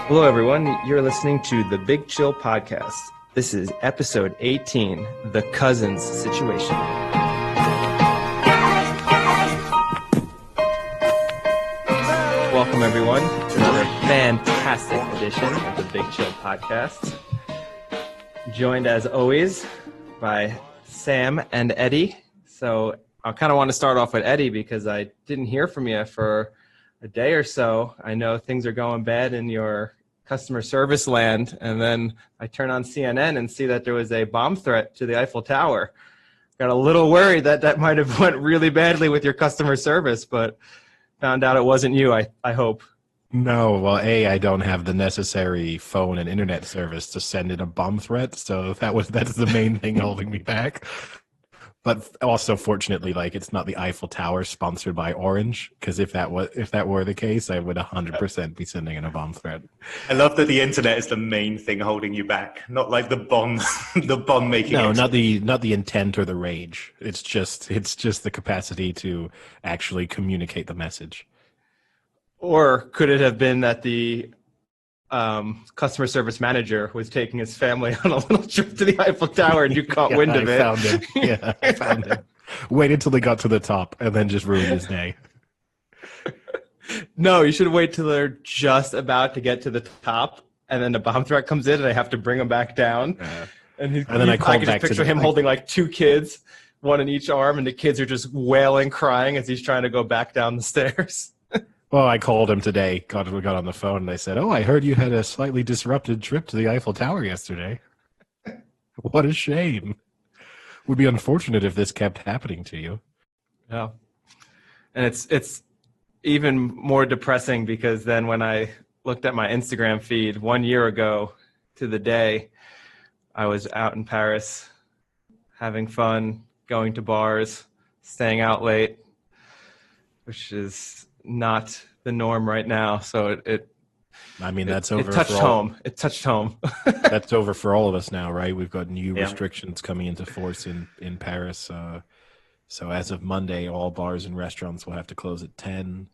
Hello, everyone. You're listening to the Big Chill Podcast. This is episode 18, The Cousins Situation. Welcome, everyone, to another fantastic edition of the Big Chill Podcast. Joined, as always, by Sam and Eddie. So I kind of want to start off with Eddie because I didn't hear from you for a day or so. I know things are going bad in your customer service land, and then I turn on CNN and see that there was a bomb threat to the Eiffel Tower. Got a little worried that might have went really badly with your customer service, but found out it wasn't you, I hope. No, well, I don't have the necessary phone and internet service to send in a bomb threat, so that's the main thing holding me back. But also, fortunately, it's not the Eiffel Tower sponsored by Orange, because if that were the case, I would 100% be sending in a bomb threat. I love that the internet is the main thing holding you back, not like the bomb making. No, not the intent or the rage. It's just the capacity to actually communicate the message. Or could it have been that the customer service manager was taking his family on a little trip to the Eiffel Tower and you caught wind of it? Found him. Yeah, I found him. Waited till he got to the top and then just ruined his day. No, you should wait till they're just about to get to the top and then the bomb threat comes in and they have to bring him back down. And then I can just picture him holding two kids, one in each arm, and the kids are just wailing, crying as he's trying to go back down the stairs. Well, I called him today, got on the phone, and I said, I heard you had a slightly disrupted trip to the Eiffel Tower yesterday. What a shame. Would be unfortunate if this kept happening to you. Yeah. And it's even more depressing because then when I looked at my Instagram feed 1 year ago to the day, I was out in Paris having fun, going to bars, staying out late, which is not the norm right now. So that's over. It touched home. It touched home. That's over for all of us now, right? We've got new restrictions coming into force in Paris. So as of Monday, all bars and restaurants will have to close at 10.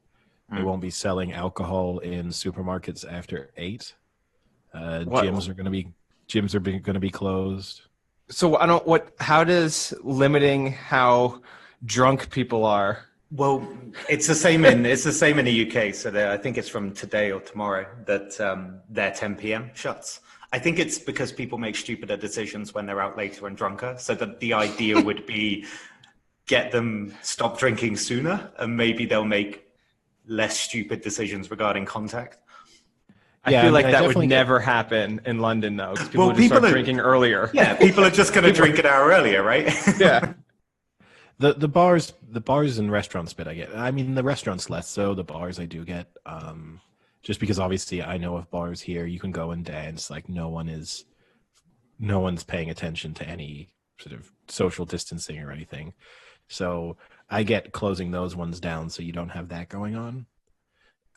They won't be selling alcohol in supermarkets after 8. Gyms are going to be closed. So how does limiting how drunk people are? Well, it's the same in the UK. So I think it's from today or tomorrow that their 10 p.m. shuts. I think it's because people make stupider decisions when they're out later and drunker. So that the idea would be get them stop drinking sooner, and maybe they'll make less stupid decisions regarding contact. I feel like that would never happen in London, though, because people would just start drinking earlier. Yeah, people are just going to drink an hour earlier, right? Yeah. The bars and restaurants bit I get. I mean, the restaurants less so. The bars I do get, just because obviously I know of bars here you can go and dance. No one's paying attention to any sort of social distancing or anything. So I get closing those ones down so you don't have that going on.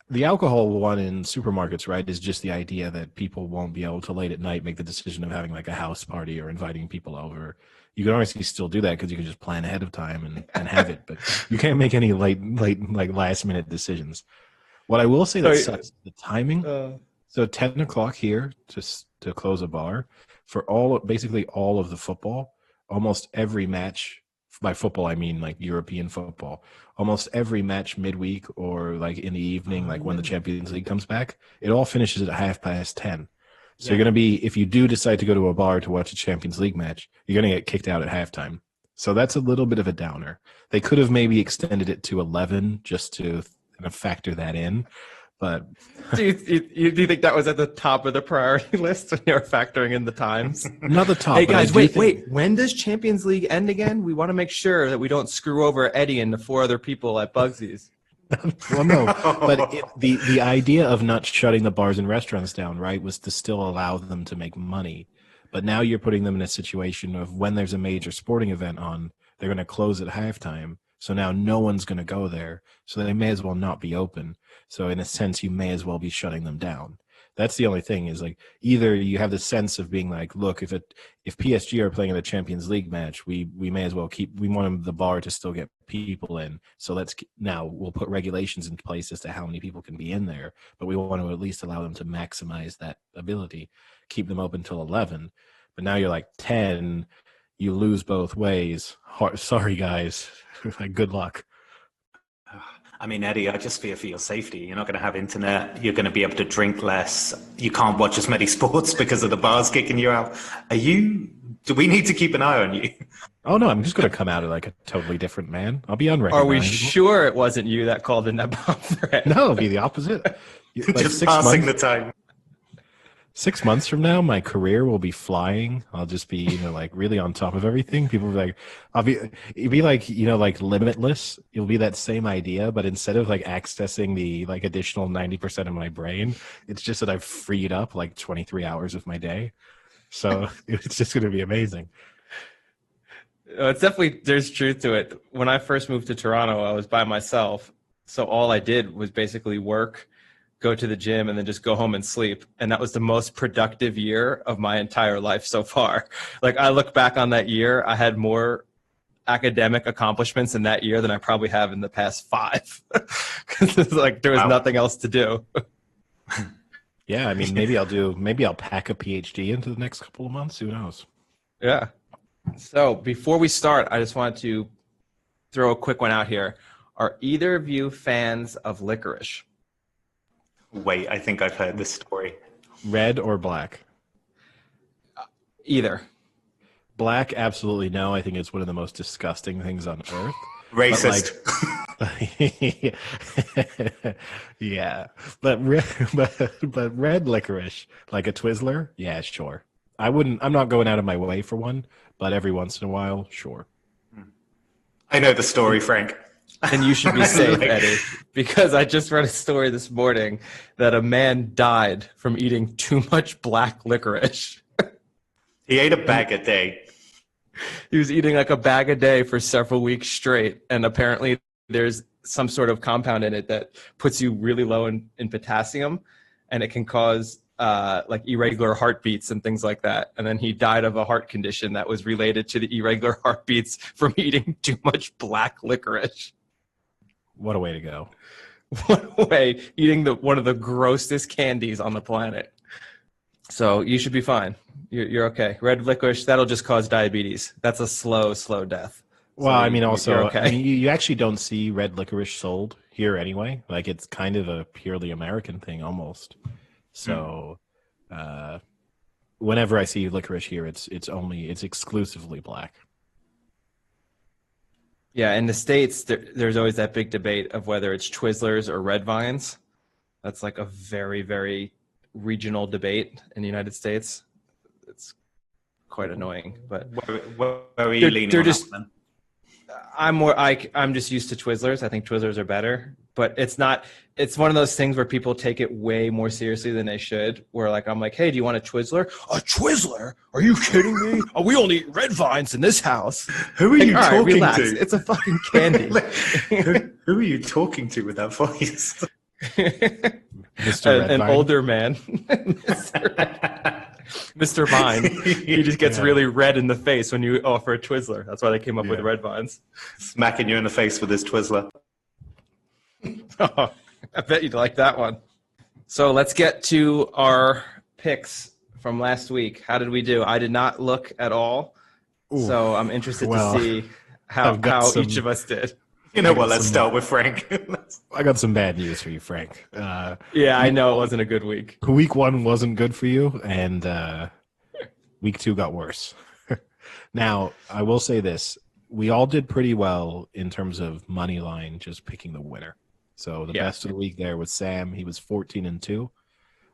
The alcohol one in supermarkets, right, is just the idea that people won't be able to late at night make the decision of having a house party or inviting people over. You can obviously still do that because you can just plan ahead of time and have it, but you can't make any late last minute decisions. What I will say that sucks is the timing. So 10 o'clock here to close a bar for basically all of the football. Almost every match, by football I mean European football. Almost every match midweek or in the evening, when the Champions League comes back, it all finishes at 10:30. So you're going to be, if you do decide to go to a bar to watch a Champions League match, you're going to get kicked out at halftime. So that's a little bit of a downer. They could have maybe extended it to 11 just to factor that in. But do you think that was at the top of the priority list when you were factoring in the times? Not the top. Hey guys, wait. When does Champions League end again? We want to make sure that we don't screw over Eddie and the 4 other people at Bugsy's. Well, no, but the idea of not shutting the bars and restaurants down, right, was to still allow them to make money. But now you're putting them in a situation of when there's a major sporting event on, they're going to close at halftime. So now no one's going to go there. So they may as well not be open. So in a sense, you may as well be shutting them down. That's the only thing is like either you have the sense of being like, look, if PSG are playing in the Champions League match, we may as well we want the bar to still get people in. So now we'll put regulations in place as to how many people can be in there, but we want to at least allow them to maximize that ability, keep them open till 11. But now you're like 10, you lose both ways. Sorry, guys. Good luck. I mean, Eddie, I just fear for your safety. You're not going to have internet. You're going to be able to drink less. You can't watch as many sports because of the bars kicking you out. Do we need to keep an eye on you? Oh, no, I'm just going to come out like a totally different man. I'll be unrecognizable. Are we sure it wasn't you that called in that bomb threat? No, it'll be the opposite. Like just passing the time. 6 months from now, my career will be flying. I'll just be, like really on top of everything. People will be like, it'll be like, like Limitless. It'll be that same idea, but instead of like accessing the like additional 90% of my brain, it's just that I've freed up like 23 hours of my day. So it's just going to be amazing. It's definitely, there's truth to it. When I first moved to Toronto, I was by myself. So all I did was basically work, go to the gym, and then just go home and sleep. And that was the most productive year of my entire life so far. Like, I look back on that year, I had more academic accomplishments in that year than I probably have in the past 5. Because it's like there was nothing else to do. Yeah, I mean, maybe I'll pack a PhD into the next couple of months. Who knows? Yeah. So before we start, I just want to throw a quick one out here. Are either of you fans of licorice? Wait, I think I've heard this story. Red or black? Either. Black, absolutely no. I think it's one of the most disgusting things on earth. Racist. Yeah, but red licorice, like a Twizzler, yeah, sure. I'm not going out of my way for one, but every once in a while, sure. I know the story, Frank. And you should be safe, Eddie, because I just read a story this morning that a man died from eating too much black licorice. He ate a bag a day. He was eating like a bag a day for several weeks straight, and apparently there's some sort of compound in it that puts you really low in potassium, and it can cause like irregular heartbeats and things like that. And then he died of a heart condition that was related to the irregular heartbeats from eating too much black licorice. What a way to go. What a way, eating one of the grossest candies on the planet. So you should be fine. You're okay. Red licorice, that'll just cause diabetes. That's a slow death. Well, I mean, also, okay. I mean, you actually don't see red licorice sold here anyway. Like, it's kind of a purely American thing almost. So whenever I see licorice here, it's exclusively black. Yeah, in the States, there's always that big debate of whether it's Twizzlers or Red Vines. That's like a very, very regional debate in the United States. It's quite annoying. But where are you leaning on just, that, then? I'm just used to Twizzlers. I think Twizzlers are better. But it's one of those things where people take it way more seriously than they should. Where like I'm like, hey, do you want a Twizzler? A Twizzler? Are you kidding me? Oh, we only eat Red Vines in this house. Who are you talking relax. to? It's a fucking candy. who are you talking to with that voice? Mr. An older man. Mr. Vine. He just gets really red in the face when you offer a Twizzler. That's why they came up with Red Vines. Smacking you in the face with his Twizzler. Oh, I bet you'd like that one. So let's get to our picks from last week. How did we do? I did not look at all. Ooh, so I'm interested to see how each of us did. You know what? Let's start with Frank. I got some bad news for you, Frank. Yeah, I know it wasn't a good week. Week 1 wasn't good for you, and week 2 got worse. Now, I will say this. We all did pretty well in terms of money line, just picking the winner. So the best of the week there was Sam. He was 14-2.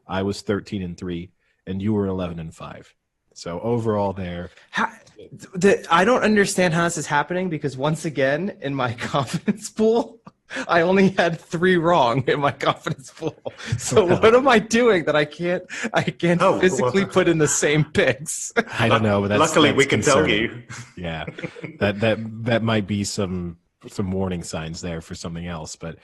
I was 13-3, and you were 11-5. So overall there. I don't understand how this is happening because once again, in my confidence pool, I only had 3 wrong in my confidence pool. So what am I doing that I can't physically put in the same picks? I don't know. But luckily, that's we can tell you. Yeah, that might be some warning signs there for something else. But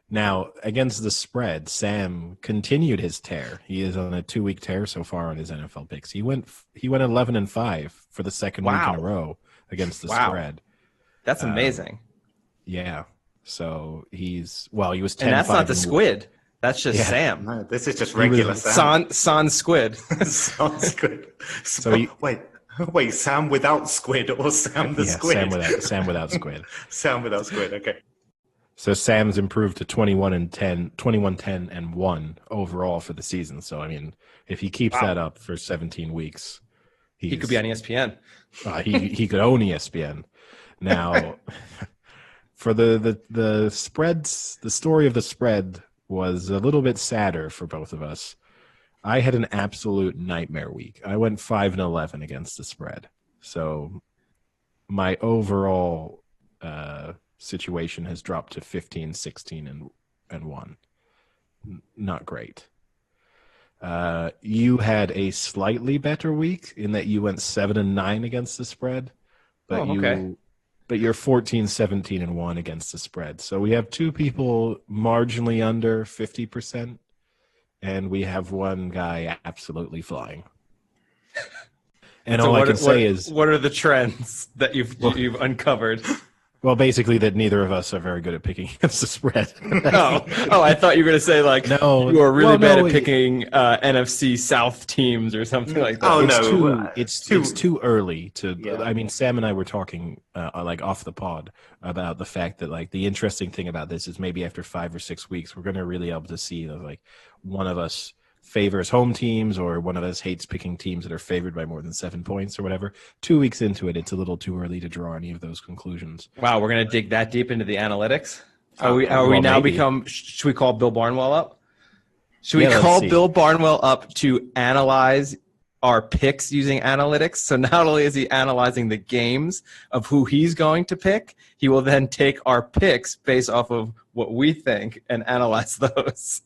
Now, against the spread, Sam continued his tear. He is on a 2-week tear so far on his NFL picks. He went 11-5 for the second week in a row against the spread. That's amazing. Yeah. So he was 10-5. And that's not the squid. That's just Sam. No, this is just regular Sam. San squid. San squid. So wait, Sam without squid or Sam the squid? Sam without squid. Sam without squid. Okay. So Sam's improved to 21-10-1 overall for the season. So I mean, if he keeps that up for 17 weeks, he could be on ESPN. He could own ESPN. Now, for the spreads, the story of the spread was a little bit sadder for both of us. I had an absolute nightmare week. I went 5-11 against the spread. So my overall situation has dropped to 15-16 and 1. Not great. You had a slightly better week in that you went 7-9 against the spread, but you're 14-17 and 1 against the spread. So we have two people marginally under 50%, and we have one guy absolutely flying. And so all I can say is, what are the trends that you've uncovered? Well, basically that neither of us are very good at picking against the spread. I thought you were going to say you were really bad at picking NFC South teams or something like that. It's too early to. Yeah. I mean, Sam and I were talking off the pod about the fact that the interesting thing about this is maybe after 5 or 6 weeks we're going to really be able to see that one of us favors home teams or one of us hates picking teams that are favored by more than 7 points or whatever. 2 weeks into it, it's a little too early to draw any of those conclusions. Wow, we're going to dig that deep into the analytics? Should we call Bill Barnwell up? Should we call Bill Barnwell up to analyze our picks using analytics? So not only is he analyzing the games of who he's going to pick, he will then take our picks based off of what we think and analyze those.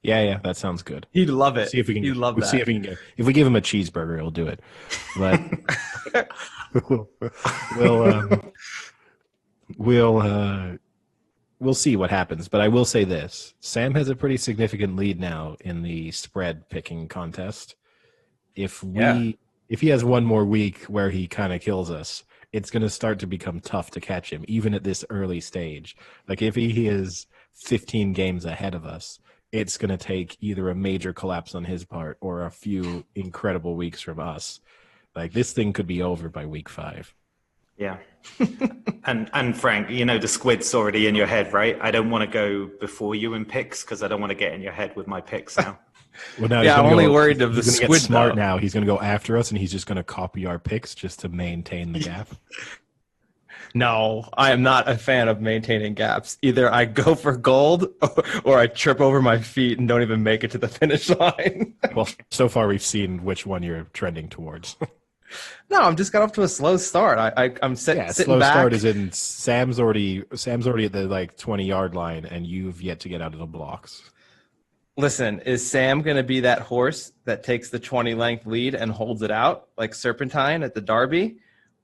Yeah, that sounds good. He'd love it. See if we can. He'd love that. See if we can if we give him a cheeseburger, he'll do it. But we'll see what happens. But I will say this: Sam has a pretty significant lead now in the spread picking contest. If he has one more week where he kind of kills us, it's going to start to become tough to catch him, even at this early stage. If he is 15 games ahead of us, it's going to take either a major collapse on his part or a few incredible weeks from us. This thing could be over by week 5. Yeah. and Frank, the squid's already in your head, right? I don't want to go before you in picks because I don't want to get in your head with my picks now. Well, now I'm only worried of the squid. Get smart now. He's going to go after us and he's just going to copy our picks just to maintain the gap. No, I am not a fan of maintaining gaps. Either I go for gold or I trip over my feet and don't even make it to the finish line. Well, so far we've seen which one you're trending towards. No, I'm just got off to a slow start. I'm sitting back. Slow start is in Sam's already at the 20-yard line and you've yet to get out of the blocks. Listen, is Sam going to be that horse that takes the 20-length lead and holds it out like Serpentine at the Derby?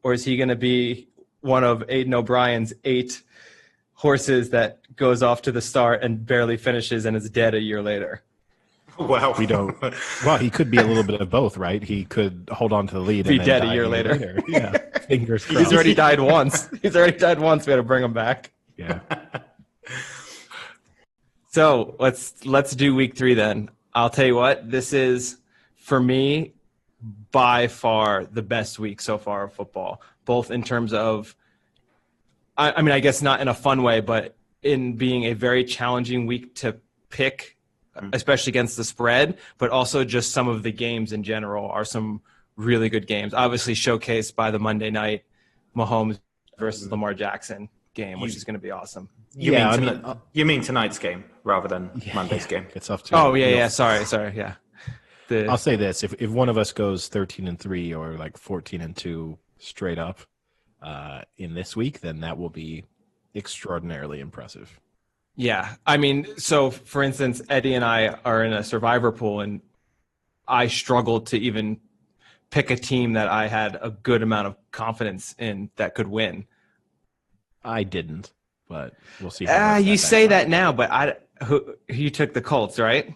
Or is he going to be one of Aidan O'Brien's 8 horses that goes off to the start and barely finishes and is dead a year later? Wow. We don't. Well, he could be a little bit of both, right? He could hold on to the lead and be dead a year later. Yeah. Fingers crossed. He's already died once. We got to bring him back. Yeah. So let's do week 3 then. I'll tell you what, this is, for me, by far the best week so far of football, both in terms of, I mean, I guess not in a fun way, but in being a very challenging week to pick, especially against the spread, but also just some of the games in general are some really good games. Obviously showcased by the Monday night Mahomes versus Lamar Jackson game, which is going to be awesome. You mean tonight's game rather than Monday's game? It's off to. Oh yeah. Sorry. Yeah. I'll say this: if one of us goes 13-3 or 14-2 straight up in this week, then that will be extraordinarily impressive. Yeah, I mean, so for instance, Eddie and I are in a survivor pool, and I struggled to even pick a team that I had a good amount of confidence in that could win. I didn't. but we'll see. How You say that now, but you took the Colts, right?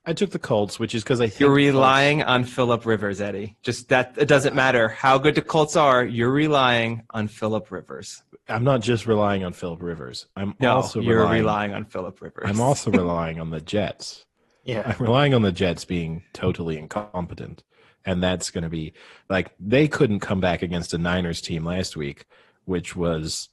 I took the Colts, which is because I think you're relying on Phillip Rivers, Eddie. Just that it doesn't matter how good the Colts are. You're relying on Phillip Rivers. I'm not just relying on Phillip Rivers. You're relying on Phillip Rivers. I'm also relying on the Jets. Yeah, I'm relying on the Jets being totally incompetent, and that's going to be like they couldn't come back against a Niners team last week, which was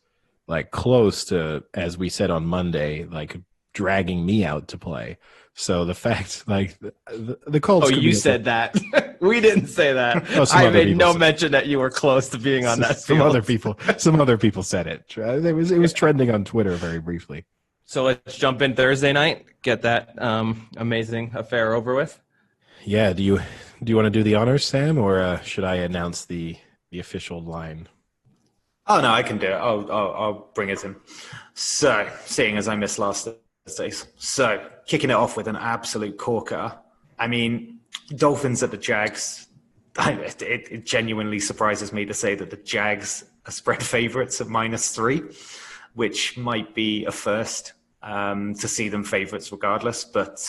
like close to, as we said on Monday, like dragging me out to play. So the fact, like the Colts. Oh, you said that. We didn't say that. Oh, I made no mention that you were close to being on that field. Some other people said it. It was trending on Twitter very briefly. So let's jump in Thursday night. Get that amazing affair over with. Yeah. Do you want to do the honors, Sam, or should I announce the official line? Oh no, I can do it. I'll bring it in. So, seeing as I missed last Thursdays, so kicking it off with an absolute corker. I mean, Dolphins at the Jags. It genuinely surprises me to say that the Jags are spread favorites of -3, which might be a first to see them favorites regardless. But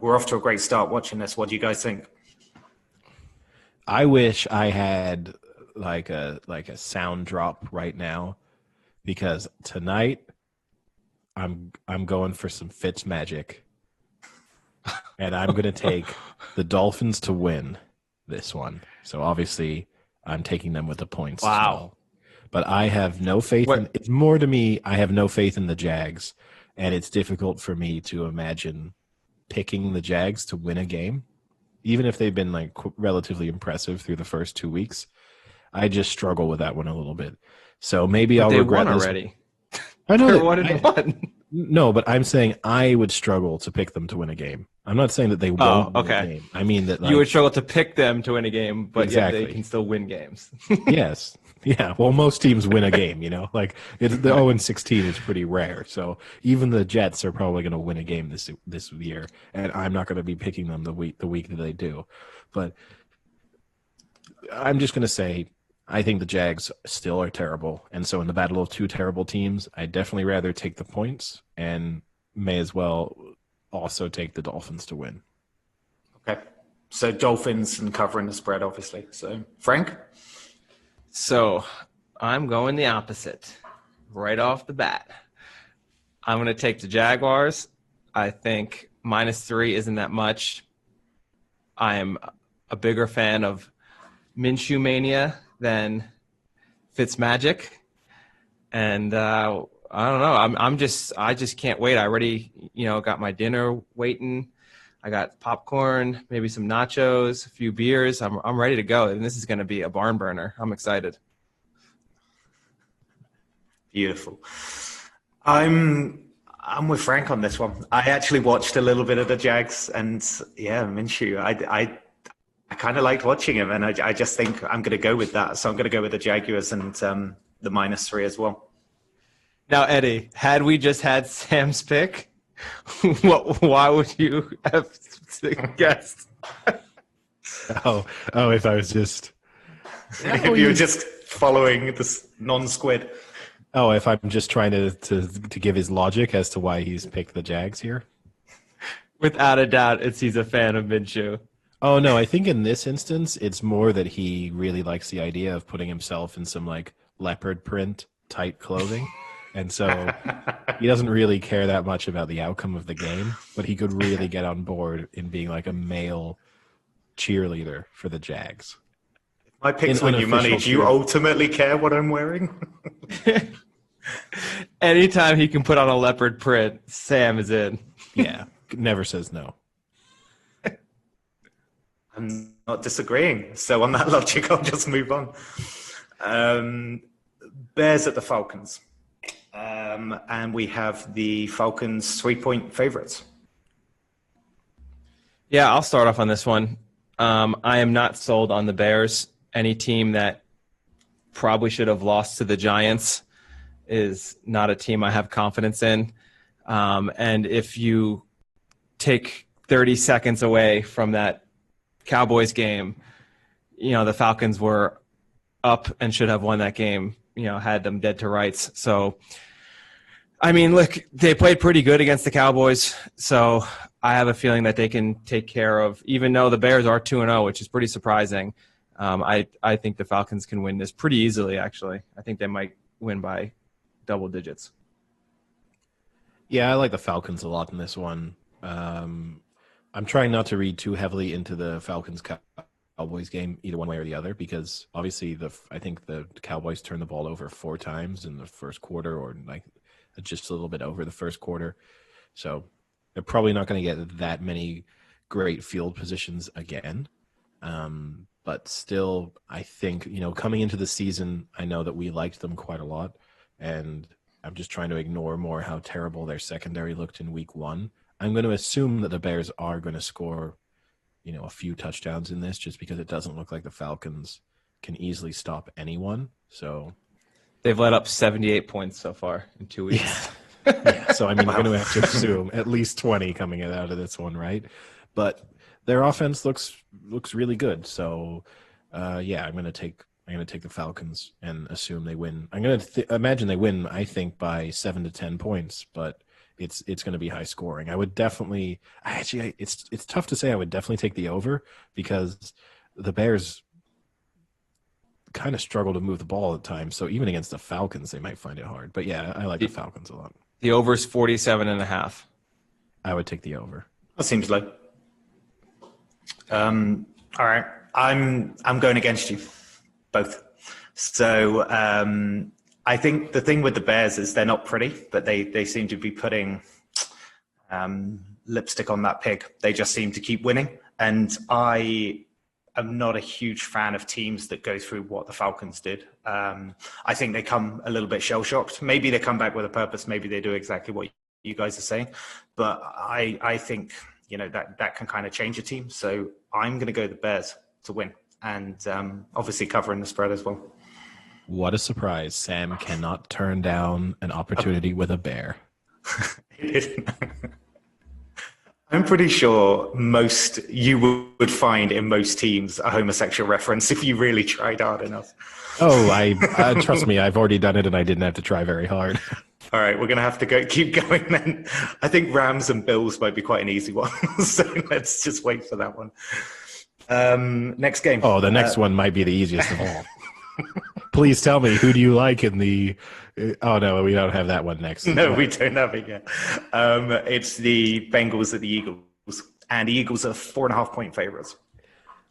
we're off to a great start watching this. What do you guys think? I wish I had like a sound drop right now, because tonight I'm going for some Fitz magic, and I'm going to take the Dolphins to win this one. So obviously I'm taking them with the points. Wow. But I have no faith it's more to me, I have no faith in the Jags, and it's difficult for me to imagine picking the Jags to win a game, even if they've been like relatively impressive through the first 2 weeks. I just struggle with that one a little bit. So maybe I'll regret this. Already. I know they won. No, but I'm saying I would struggle to pick them to win a game. I'm not saying that they won't win a game. I mean that you would struggle to pick them to win a game, but exactly. Yet they can still win games. Yes. Yeah. Well, most teams win a game, like the 0-16 is pretty rare. So even the Jets are probably going to win a game this year, and I'm not going to be picking them the week that they do. But I'm just going to say I think the Jags still are terrible. And so in the battle of two terrible teams, I'd definitely rather take the points, and may as well also take the Dolphins to win. Okay. So Dolphins and covering the spread, obviously. So Frank? So I'm going the opposite right off the bat. I'm going to take the Jaguars. I think -3 isn't that much. I am a bigger fan of Minshew Mania than Fitzmagic, and I don't know. I just can't wait. I already got my dinner waiting. I got popcorn, maybe some nachos, a few beers. I'm ready to go, and this is going to be a barn burner. I'm excited. Beautiful. I'm with Frank on this one. I actually watched a little bit of the Jags, and Minshew. I kind of liked watching him, and I just think I'm going to go with that. So I'm going to go with the Jaguars and the -3 as well. Now, Eddie, had we just had Sam's pick, why would you have guessed? If I was just... If you were just following this non-squid. Oh, if I'm just trying to give his logic as to why he's picked the Jags here? Without a doubt, he's a fan of Minshew. Oh, no, I think in this instance, it's more that he really likes the idea of putting himself in some like leopard print tight clothing. And so he doesn't really care that much about the outcome of the game, but he could really get on board in being like a male cheerleader for the Jags. My picks win you money. Do you ultimately care what I'm wearing? Anytime he can put on a leopard print, Sam is in. Yeah, never says no. I'm not disagreeing. So on that logic, I'll just move on. Bears at the Falcons. And we have the Falcons 3-point favorites. Yeah, I'll start off on this one. I am not sold on the Bears. Any team that probably should have lost to the Giants is not a team I have confidence in. And if you take 30 seconds away from that Cowboys game, the Falcons were up and should have won that game, had them dead to rights. So I mean, look, they played pretty good against the Cowboys, so I have a feeling that they can take care of, even though the Bears are 2-0, which is pretty surprising. I think the Falcons can win this pretty easily, actually. I think they might win by double digits. Yeah, I like the Falcons a lot in this one. I'm trying not to read too heavily into the Falcons-Cowboys game, either one way or the other, because obviously I think the Cowboys turned the ball over 4 times in the first quarter, or like just a little bit over the first quarter. So they're probably not going to get that many great field positions again. But still, I think, coming into the season, I know that we liked them quite a lot. And I'm just trying to ignore more how terrible their secondary looked in week 1. I'm going to assume that the Bears are going to score, a few touchdowns in this, just because it doesn't look like the Falcons can easily stop anyone. So they've let up 78 points so far in 2 weeks. Yeah. So, I'm going to have to assume at least 20 coming out of this one, right? But their offense looks really good. So, I'm going to take the Falcons and assume they win. I'm going to imagine they win, I think, by 7 to 10 points, but it's going to be high scoring. I would definitely – it's tough to say. I would definitely take the over because the Bears kind of struggle to move the ball at times. So even against the Falcons, they might find it hard. But, yeah, I like the Falcons a lot. The over's 47.5. I would take the over. That seems low. All right. I'm going against you. Both. So I think the thing with the Bears is they're not pretty, but they seem to be putting lipstick on that pig. They just seem to keep winning. And I am not a huge fan of teams that go through what the Falcons did. I think they come a little bit shell-shocked. Maybe they come back with a purpose. Maybe they do exactly what you guys are saying. But I think, that can kind of change a team. So I'm going to go the Bears to win. And obviously covering the spread as well. What a surprise. Sam cannot turn down an opportunity with a bear. I'm pretty sure you would find in most teams a homosexual reference if you really tried hard enough. Oh, trust me, I've already done it and I didn't have to try very hard. All right, we're going to have to keep going then. I think Rams and Bills might be quite an easy one. So let's just wait for that one. Next game. Oh, the next one might be the easiest of all. Please tell me, who do you like in the... Oh, no, we don't have that one next. No, we don't have it yet. It's the Bengals at the Eagles. And the Eagles are 4.5-point favorites.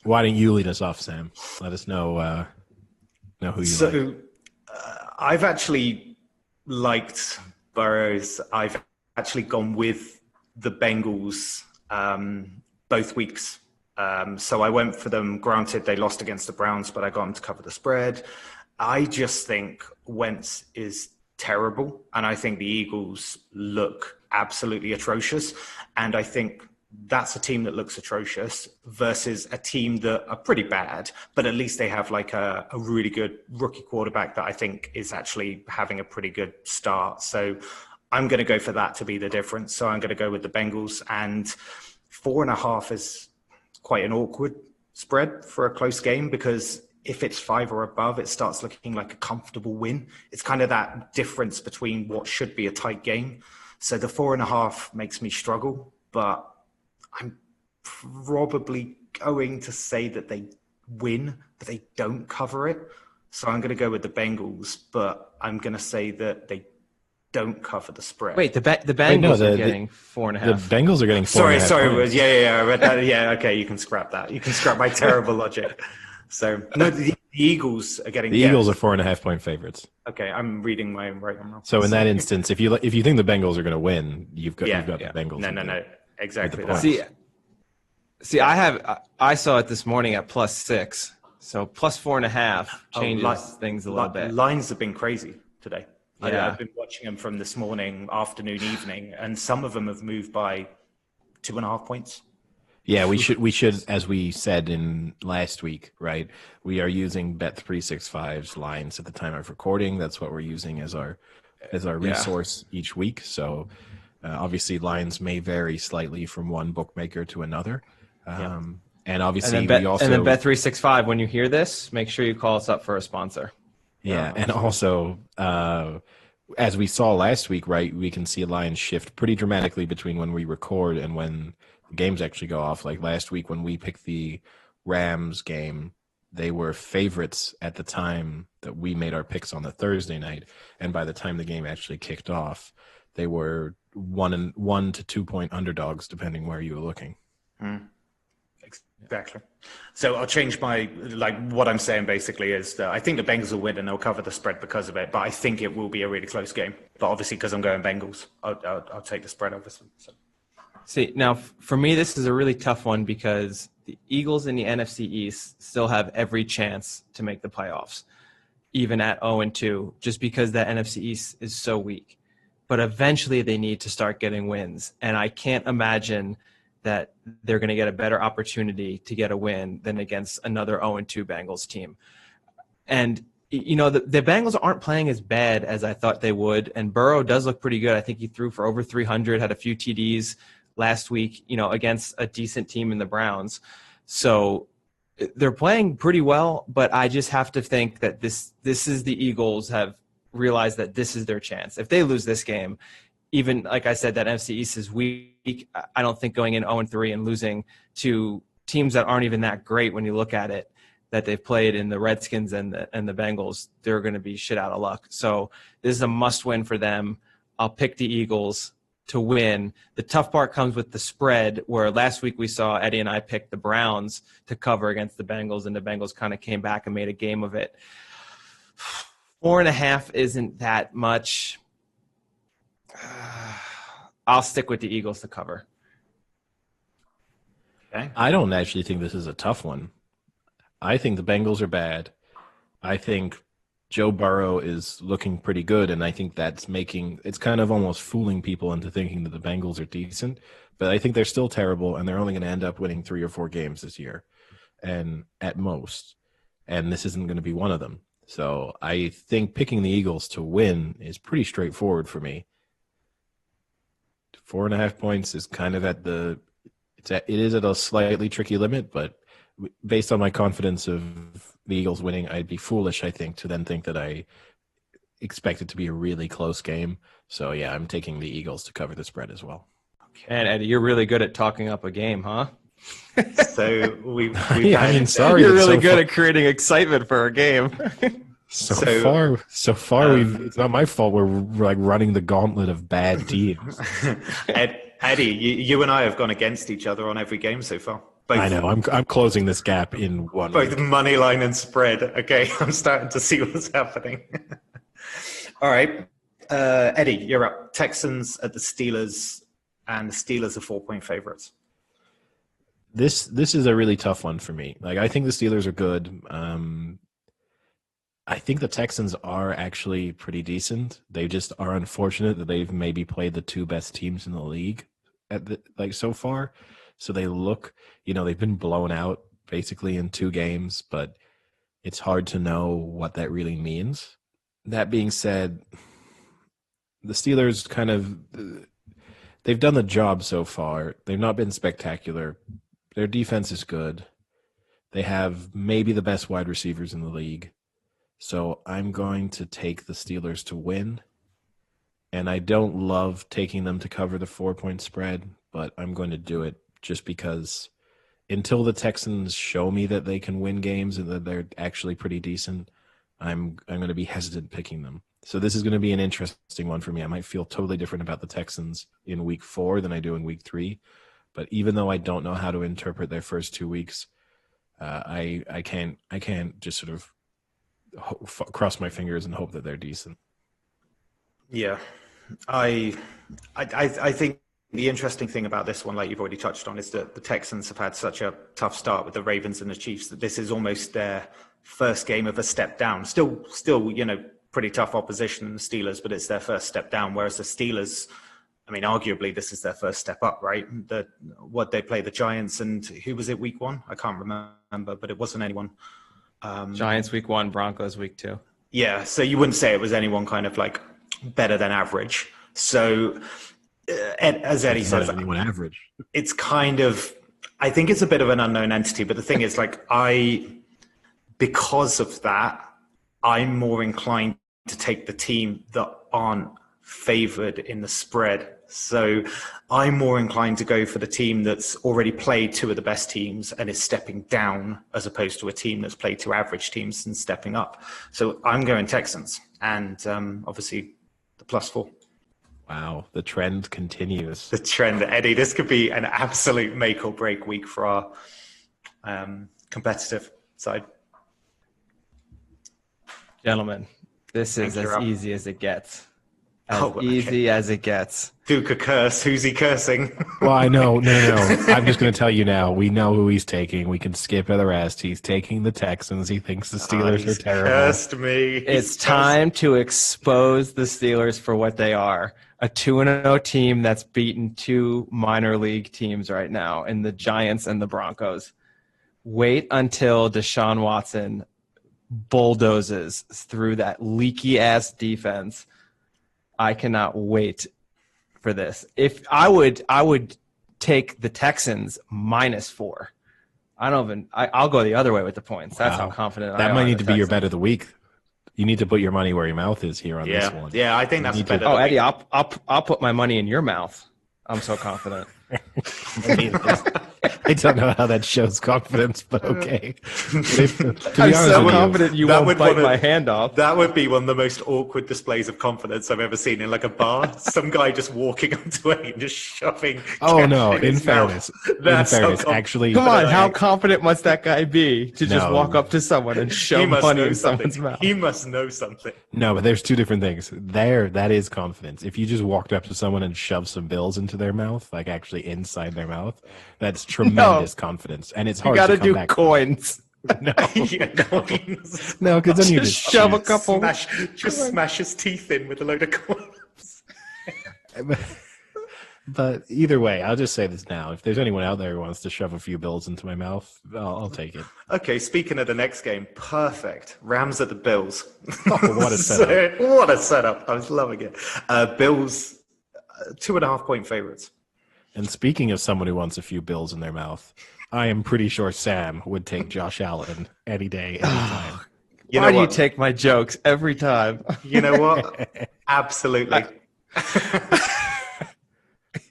Why don't you lead us off, Sam? Let us know who you like. So I've actually liked Burrows. I've actually gone with the Bengals both weeks. So I went for them. Granted, they lost against the Browns, but I got them to cover the spread. I just think Wentz is terrible, and I think the Eagles look absolutely atrocious. And I think that's a team that looks atrocious versus a team that are pretty bad, but at least they have like a really good rookie quarterback that I think is actually having a pretty good start. So I'm going to go for that to be the difference. So I'm going to go with the Bengals, and 4.5 is quite an awkward spread for a close game, because if it's 5 or above, it starts looking like a comfortable win. It's kind of that difference between what should be a tight game. So the 4.5 makes me struggle, but I'm probably going to say that they win, but they don't cover it. So I'm going to go with the Bengals, but I'm going to say that they don't cover the spread. Wait, the Bengals are getting 4.5. The Bengals are getting 4.5. Sorry. Yeah, I read that. Yeah, okay, you can scrap that. You can scrap my terrible logic. So, no, the Eagles are getting... The Eagles are 4.5-point favorites. Okay, I'm reading my own right. I'm wrong. So in that instance, if you think the Bengals are going to win, you've got the Bengals. No, exactly. See, I saw it this morning at +6, so +4.5 changes things a little bit. Lines have been crazy today. Yeah. I've been watching them from this morning, afternoon, evening, and some of them have moved by 2.5 points. Yeah, we should, as we said in last week, right? We are using Bet365's lines at the time of recording. That's what we're using as our resource each week. So obviously lines may vary slightly from one bookmaker to another. And obviously and then Bet365, when you hear this, make sure you call us up for a sponsor. Yeah, and also as we saw last week, right, we can see a line shift pretty dramatically between when we record and when the games actually go off. Like last week when we picked the Rams game, they were favorites at the time that we made our picks on the Thursday night. And by the time the game actually kicked off, they were 1 to 2 point underdogs, depending where you were looking. Exactly. So I'll change what I'm saying basically is that I think the Bengals will win and they'll cover the spread because of it, but I think it will be a really close game. But obviously, because I'm going Bengals, I'll take the spread, obviously. So. See, now for me, this is a really tough one because the Eagles in the NFC East still have every chance to make the playoffs, even at 0-2, just because that NFC East is so weak. But eventually they need to start getting wins. And I can't imagine that they're going to get a better opportunity to get a win than against another 0-2 Bengals team. And, you know, the Bengals aren't playing as bad as I thought they would. And Burrow does look pretty good. I think he threw for over 300, had a few TDs last week, you know, against a decent team in the Browns. So they're playing pretty well, but I just have to think that this is the Eagles have realized that this is their chance. If they lose this game, even like I said, that NFC East is weak. I don't think going in 0-3 and losing to teams that aren't even that great when you look at it, that they've played in the Redskins and the Bengals, they're going to be shit out of luck. So this is a must-win for them. I'll pick the Eagles to win. The tough part comes with the spread, where last week we saw Eddie and I pick the Browns to cover against the Bengals, and the Bengals kind of came back and made a game of it. 4.5 isn't that much. I'll stick with the Eagles to cover. Okay. I don't actually think this is a tough one. I think the Bengals are bad. I think Joe Burrow is looking pretty good, and I think it's kind of almost fooling people into thinking that the Bengals are decent. But I think they're still terrible, and they're only going to end up winning 3 or 4 games this year, and at most. And this isn't going to be one of them. So I think picking the Eagles to win is pretty straightforward for me. 4.5 points is kind of it is at a slightly tricky limit, but based on my confidence of the Eagles winning, I'd be foolish, I think, to then think that I expect it to be a really close game. So yeah, I'm taking the Eagles to cover the spread as well. Okay. And Eddie, you're really good at talking up a game, huh? So we've sorry, you're really good at creating excitement for a game. So far, it's not my fault. We're like running the gauntlet of bad teams. Eddie, you and I have gone against each other on every game so far. I know. I'm closing this gap in one. Both money line and spread. Okay, I'm starting to see what's happening. All right, Eddie, you're up. Texans at the Steelers, and the Steelers are 4-point favorites. This is a really tough one for me. Like, I think the Steelers are good. I think the Texans are actually pretty decent. They just are unfortunate that they've maybe played the 2 best teams in the league so far. So they look, they've been blown out basically in 2 games, but it's hard to know what that really means. That being said, the Steelers they've done the job so far. They've not been spectacular. Their defense is good. They have maybe the best wide receivers in the league. So I'm going to take the Steelers to win. And I don't love taking them to cover the 4-point spread, but I'm going to do it just because until the Texans show me that they can win games and that they're actually pretty decent, I'm going to be hesitant picking them. So this is going to be an interesting one for me. I might feel totally different about the Texans in week 4 than I do in week 3. But even though I don't know how to interpret their first 2 weeks, I can't just sort of cross my fingers and hope that they're decent. Yeah, I think the interesting thing about this one, like you've already touched on, is that the Texans have had such a tough start with the Ravens and the Chiefs that this is almost their first game of a step down. Still, pretty tough opposition in the Steelers, but it's their first step down. Whereas the Steelers, arguably this is their first step up, right? They play the Giants, and who was it week 1? I can't remember, but it wasn't anyone. Giants week 1, Broncos week 2. Yeah, so you wouldn't say it was anyone kind of like better than average. So as Eddie says, anyone average. It's kind of, I think it's a bit of an unknown entity, but the thing is, because of that, I'm more inclined to take the team that aren't favored in the spread. So I'm more inclined to go for the team that's already played two of the best teams and is stepping down, as opposed to a team that's played two average teams and stepping up. So I'm going Texans, and obviously the +4. Wow, the trend continues. The trend, Eddie. This could be an absolute make or break week for our competitive side. Gentlemen, this is as easy as it gets. Easy as it gets. Duke a curse. Who's he cursing? Well, I know. No. I'm just going to tell you now. We know who he's taking. We can skip the rest. He's taking the Texans. He thinks the Steelers are terrible. Cursed me. It's time to expose the Steelers for what they are. A 2-0 team that's beaten two minor league teams right now in the Giants and the Broncos. Wait until Deshaun Watson bulldozes through that leaky-ass defense. I cannot wait for this. If I would take the Texans -4. I'll go the other way with the points. That's how confident I am. That might need to be your bet of the week. You need to put your money where your mouth is here on this one. Yeah, I think that's better. Oh, Eddie, I'll put my money in your mouth. I'm so confident. I don't know how that shows confidence, but okay. I'm so confident you won't bite my hand off. That would be one of the most awkward displays of confidence I've ever seen in like a bar. Some guy just walking up to it and just shoving. Oh no! In fairness, actually, come on. How confident must that guy be to just walk up to someone and shove money in someone's mouth? He must know something. No, but there's two different things. That is confidence. If you just walked up to someone and shoved some bills into their mouth, like actually inside their mouth, that's tremendous confidence, and it's hard. You got to do back. Coins. No, coins. No, because then you just shove a couple. Smash his teeth in with a load of coins. But either way, I'll just say this now: if there's anyone out there who wants to shove a few bills into my mouth, I'll take it. Okay, speaking of the next game, perfect. Rams at the Bills. Oh, what a setup! What a setup! I was loving it. Bills, 2.5-point favorites. And speaking of someone who wants a few bills in their mouth, I am pretty sure Sam would take Josh Allen any day, anytime. Why do you take my jokes every time? You know what? Absolutely.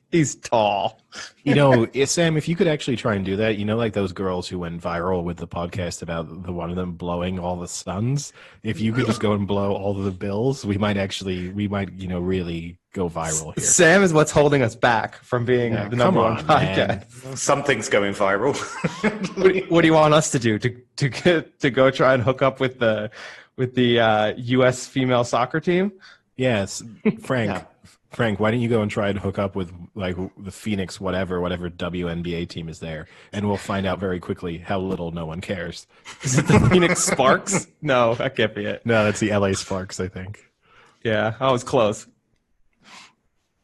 He's tall. You know, Sam, if you could actually try and do that, you know, like those girls who went viral with the podcast about the one of them blowing all the suns. If you could just go and blow all of the bills, we might, really go viral here. Sam is what's holding us back from being the number one podcast. Man. Something's going viral. What do you want us to do? To go try and hook up with the U.S. female soccer team? Yes, Frank. Yeah. Frank, why don't you go and try and hook up with like the Phoenix whatever WNBA team is there, and we'll find out very quickly how little no one cares. Is it the Phoenix Sparks? No, that can't be it. No, that's the LA Sparks, I think. Yeah, I was close.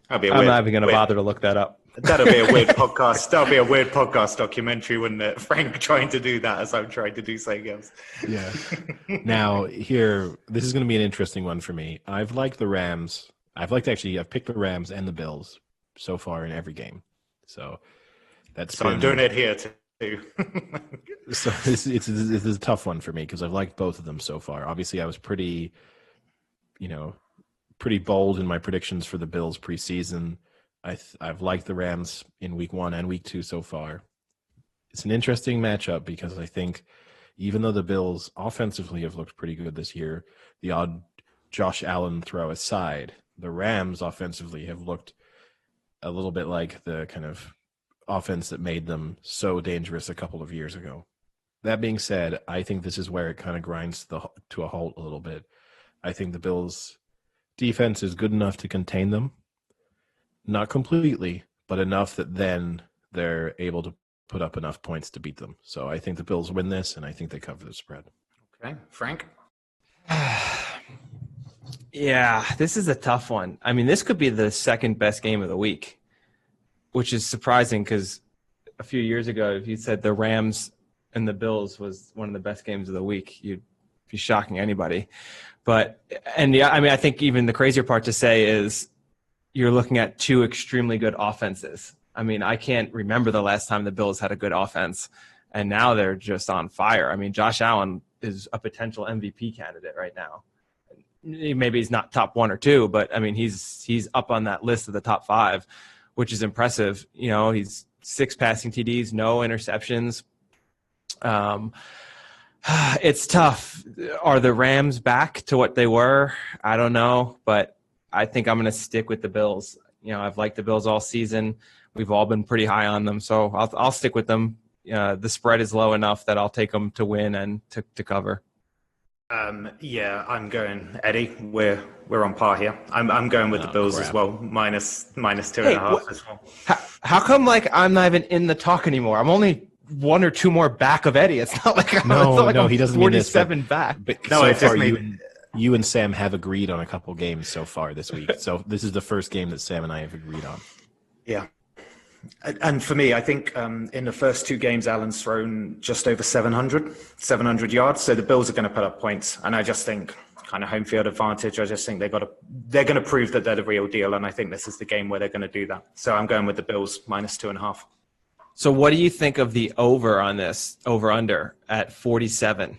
I'm not even going to bother to look that up. That'll be a weird podcast. That'll be a weird podcast documentary, wouldn't it? Frank trying to do that as I'm trying to do something else. Yeah. Now, this is going to be an interesting one for me. I've liked the Rams. I've picked the Rams and the Bills so far in every game. So I'm doing it here too. So this is a tough one for me because I've liked both of them so far. Obviously, I was pretty bold in my predictions for the Bills preseason. I've liked the Rams in week 1 and week 2 so far. It's an interesting matchup because I think even though the Bills offensively have looked pretty good this year, the odd Josh Allen throw aside, the Rams offensively have looked a little bit like the kind of offense that made them so dangerous a couple of years ago. That being said, I think this is where it kind of grinds to a halt a little bit. I think the Bills' defense is good enough to contain them. Not completely, but enough that then they're able to put up enough points to beat them. So I think the Bills win this, and I think they cover the spread. Okay. Frank? Yeah, this is a tough one. I mean, this could be the second best game of the week, which is surprising because a few years ago, if you said the Rams and the Bills was one of the best games of the week, you'd be shocking anybody. I think even the crazier part to say is you're looking at two extremely good offenses. I mean, I can't remember the last time the Bills had a good offense, and now they're just on fire. I mean, Josh Allen is a potential MVP candidate right now. maybe he's not top 1 or 2, but I mean, he's up on that list of the top 5, which is impressive. You know, he's 6 passing TDs, no interceptions. It's tough. Are the Rams back to what they were? I don't know, but I think I'm going to stick with the Bills. You know, I've liked the Bills all season. We've all been pretty high on them, so I'll stick with them. The spread is low enough that I'll take them to win and to cover. Yeah, I'm going Eddie. We're on par here. I'm going with the Bills as well, minus 2.5 as well. How come I'm not even in the talk anymore? I'm only 1 or 2 more back of Eddie. It's not like he doesn't 47 mean this, back. But so far, you and Sam have agreed on a couple games so far this week. So this is the first game that Sam and I have agreed on. Yeah. And for me, I think in the first 2 games, Allen's thrown just over 700 yards. So the Bills are going to put up points. And I just think kind of home field advantage. I just think they're going to prove that they're the real deal. And I think this is the game where they're going to do that. So I'm going with the Bills minus 2.5. So what do you think of the over on this, over-under at 47?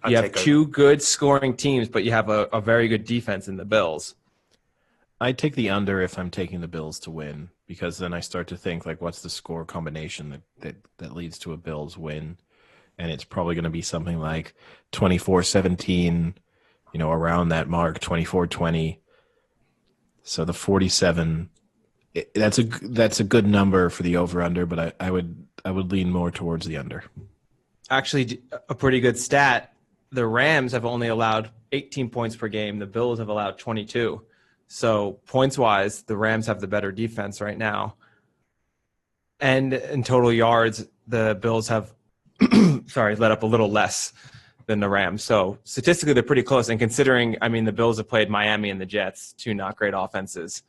You have 2 good scoring teams, but you have a very good defense in the Bills. I'd take the under if I'm taking the Bills to win, because then I start to think, what's the score combination that leads to a Bills win? And it's probably going to be something like 24-17, around that mark, 24-20. So the 47, that's a good number for the over-under, but I would lean more towards the under. Actually, a pretty good stat. The Rams have only allowed 18 points per game. The Bills have allowed 22. So points-wise, the Rams have the better defense right now. And in total yards, the Bills have let up a little less than the Rams. So statistically, they're pretty close. And considering, the Bills have played Miami and the Jets, 2 not great offenses.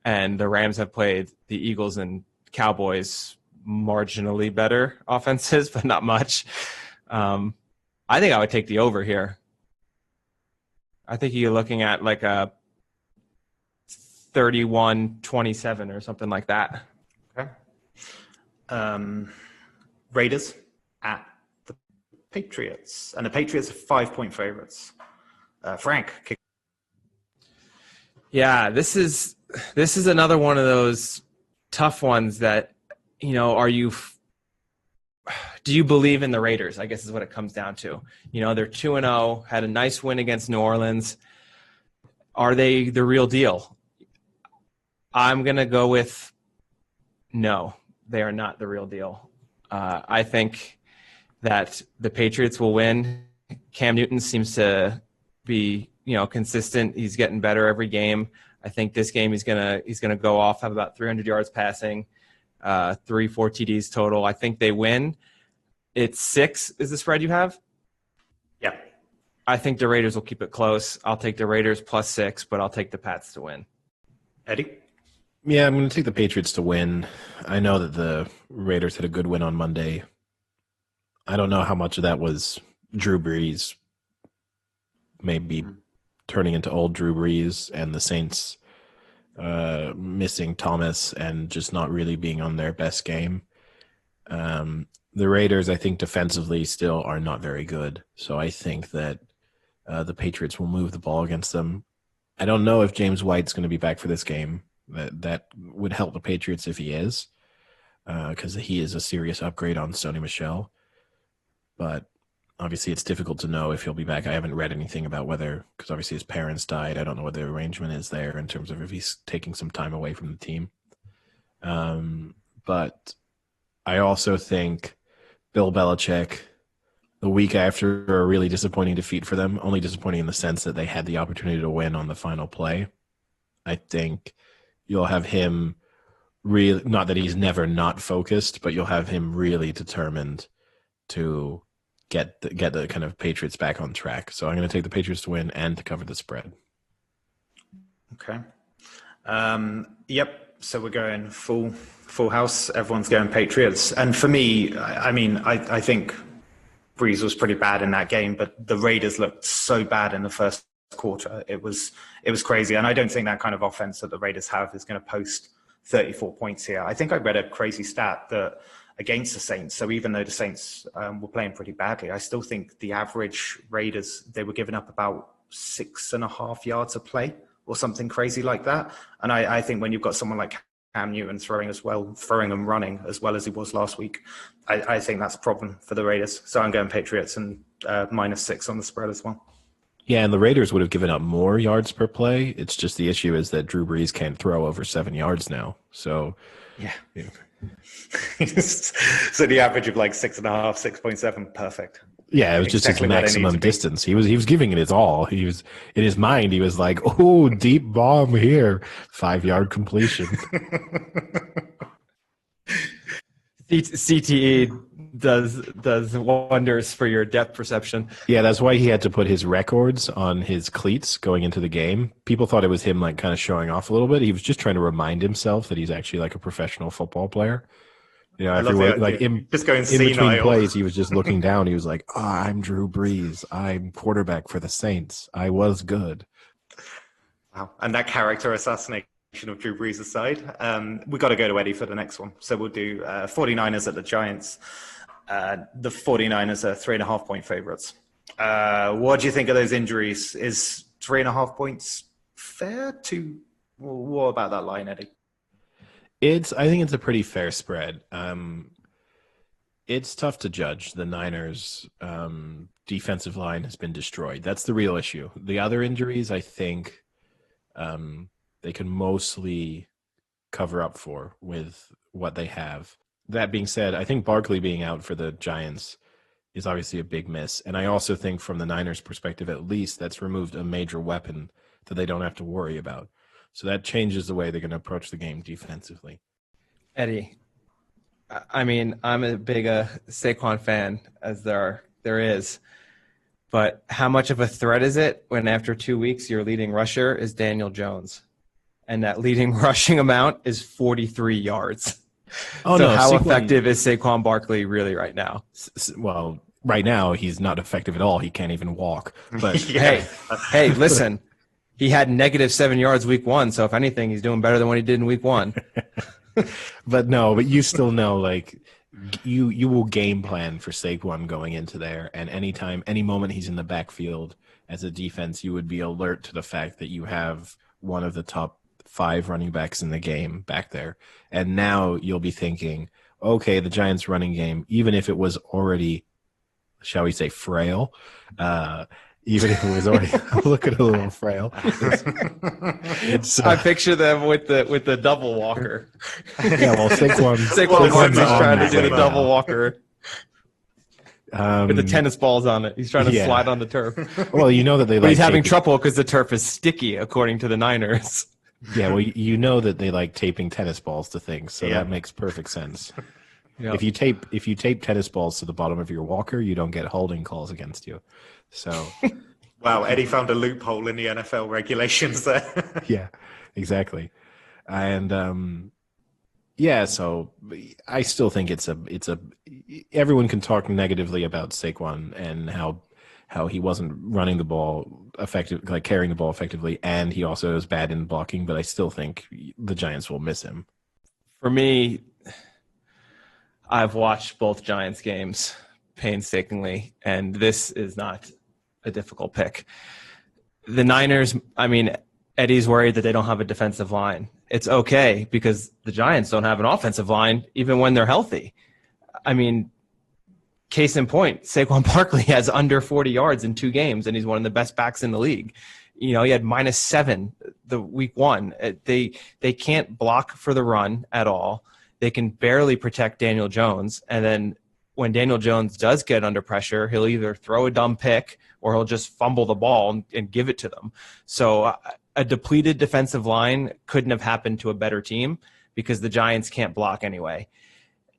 And the Rams have played the Eagles and Cowboys, marginally better offenses, but not much. I think I would take the over here. I think you're looking at a 31-27 or something like that. Okay. Raiders at the Patriots. And the Patriots are 5-point favorites. Frank. Yeah, this is another one of those tough ones that, do you believe in the Raiders? I guess is what it comes down to. They're 2-0, had a nice win against New Orleans. Are they the real deal? I'm going to go with no, they are not the real deal. I think that the Patriots will win. Cam Newton seems to be, consistent. He's getting better every game. I think this game he's gonna go off, have about 300 yards passing, 3-4 TDs total. I think they win. It's 6 is the spread you have? Yeah. I think the Raiders will keep it close. I'll take the Raiders plus 6, but I'll take the Pats to win. Eddie? Yeah, I'm going to take the Patriots to win. I know that the Raiders had a good win on Monday. I don't know how much of that was Drew Brees maybe turning into old Drew Brees and the Saints missing Thomas and just not really being on their best game. The Raiders, I think, defensively still are not very good. So I think that the Patriots will move the ball against them. I don't know if James White's going to be back for this game. That would help the Patriots if he is, because he is a serious upgrade on Sony Michel. But obviously it's difficult to know if he'll be back. I haven't read anything about whether, because obviously his parents died. I don't know what the arrangement is there in terms of if he's taking some time away from the team. But I also think Bill Belichick, the week after a really disappointing defeat for them, only disappointing in the sense that they had the opportunity to win on the final play. I think you'll have him really, not that he's never not focused, but you'll have him really determined to get the kind of Patriots back on track. So I'm going to take the Patriots to win and to cover the spread. Okay. Yep. So we're going full house. Everyone's going Patriots. And for me, I think Breeze was pretty bad in that game, but the Raiders looked so bad in the first quarter. It was crazy. And I don't think that kind of offense that the Raiders have is going to post 34 points here. I think I read a crazy stat that against the Saints, so even though the Saints were playing pretty badly, I still think the average Raiders, they were giving up about 6.5 yards a play or something crazy like that. And I think when you've got someone like Cam Newton throwing and running as well as he was last week, I think that's a problem for the Raiders. So I'm going Patriots and -6 on the spread as well. Yeah, and the Raiders would have given up more yards per play. It's just the issue is that Drew Brees can't throw over 7 yards now. So, yeah. So the average of like 6.5, 6.7, perfect. Yeah, it was just exactly his maximum distance. He was giving it his all. He was in his mind. He was like, "Oh, deep bomb here, 5-yard completion." CTE does wonders for your depth perception. Yeah, that's why he had to put his records on his cleats going into the game. People thought it was him like kind of showing off a little bit. He was just trying to remind himself that he's actually like a professional football player. You know, everywhere, like in between plays, he was just looking down. He was like, "Oh, I'm Drew Brees. I'm quarterback for the Saints. I was good." Wow. And that character assassination of Drew Brees aside, we got to go to Eddie for the next one. So we'll do 49ers at the Giants. The 49ers are 3.5-point favorites. What do you think of those injuries? Is 3.5 points fair to? What about that line, Eddie? I think it's a pretty fair spread. It's tough to judge. The Niners' defensive line has been destroyed. That's the real issue. The other injuries, I think, they can mostly cover up for with what they have. That being said, I think Barkley being out for the Giants is obviously a big miss. And I also think from the Niners' perspective, at least, that's removed a major weapon that they don't have to worry about. So that changes the way they're going to approach the game defensively. Eddie, I mean, I'm as big a Saquon fan as there is. But how much of a threat is it when after 2 weeks your leading rusher is Daniel Jones? And that leading rushing amount is 43 yards. Oh, so no, how effective is Saquon Barkley really right now? Well, right now he's not effective at all. He can't even walk. But hey, listen. He had -7 yards week 1, so if anything, he's doing better than what he did in week 1. But you still know, like, you will game plan for Saquon going into there, and any moment he's in the backfield as a defense, you would be alert to the fact that you have one of the top 5 running backs in the game back there. And now you'll be thinking, okay, the Giants' running game, even if it was already, shall we say, frail, even if it was already looking a little frail. I picture them with the double walker. Yeah, well, Saquon's trying to do the double walker with the tennis balls on it. He's trying to slide on the turf. Well, you know that they. But he's having trouble because the turf is sticky, according to the Niners. Yeah, well, you know that they like taping tennis balls to things, so that makes perfect sense. Yep. If you tape tennis balls to the bottom of your walker, you don't get holding calls against you. So, wow, Eddie found a loophole in the NFL regulations there. Yeah, exactly. And so I still think it's a everyone can talk negatively about Saquon and how he wasn't running the ball effective, like carrying the ball effectively, and he also is bad in blocking, but I still think the Giants will miss him. For me, I've watched both Giants games painstakingly, and this is not a difficult pick. The Niners, I mean, Eddie's worried that they don't have a defensive line. It's okay because the Giants don't have an offensive line even when they're healthy. I mean, case in point, Saquon Barkley has under 40 yards in 2 games, and he's one of the best backs in the league. You know, he had -7 the week 1. They can't block for the run at all. They can barely protect Daniel Jones, and then when Daniel Jones does get under pressure, he'll either throw a dumb pick or he'll just fumble the ball and give it to them. So a depleted defensive line couldn't have happened to a better team because the Giants can't block anyway.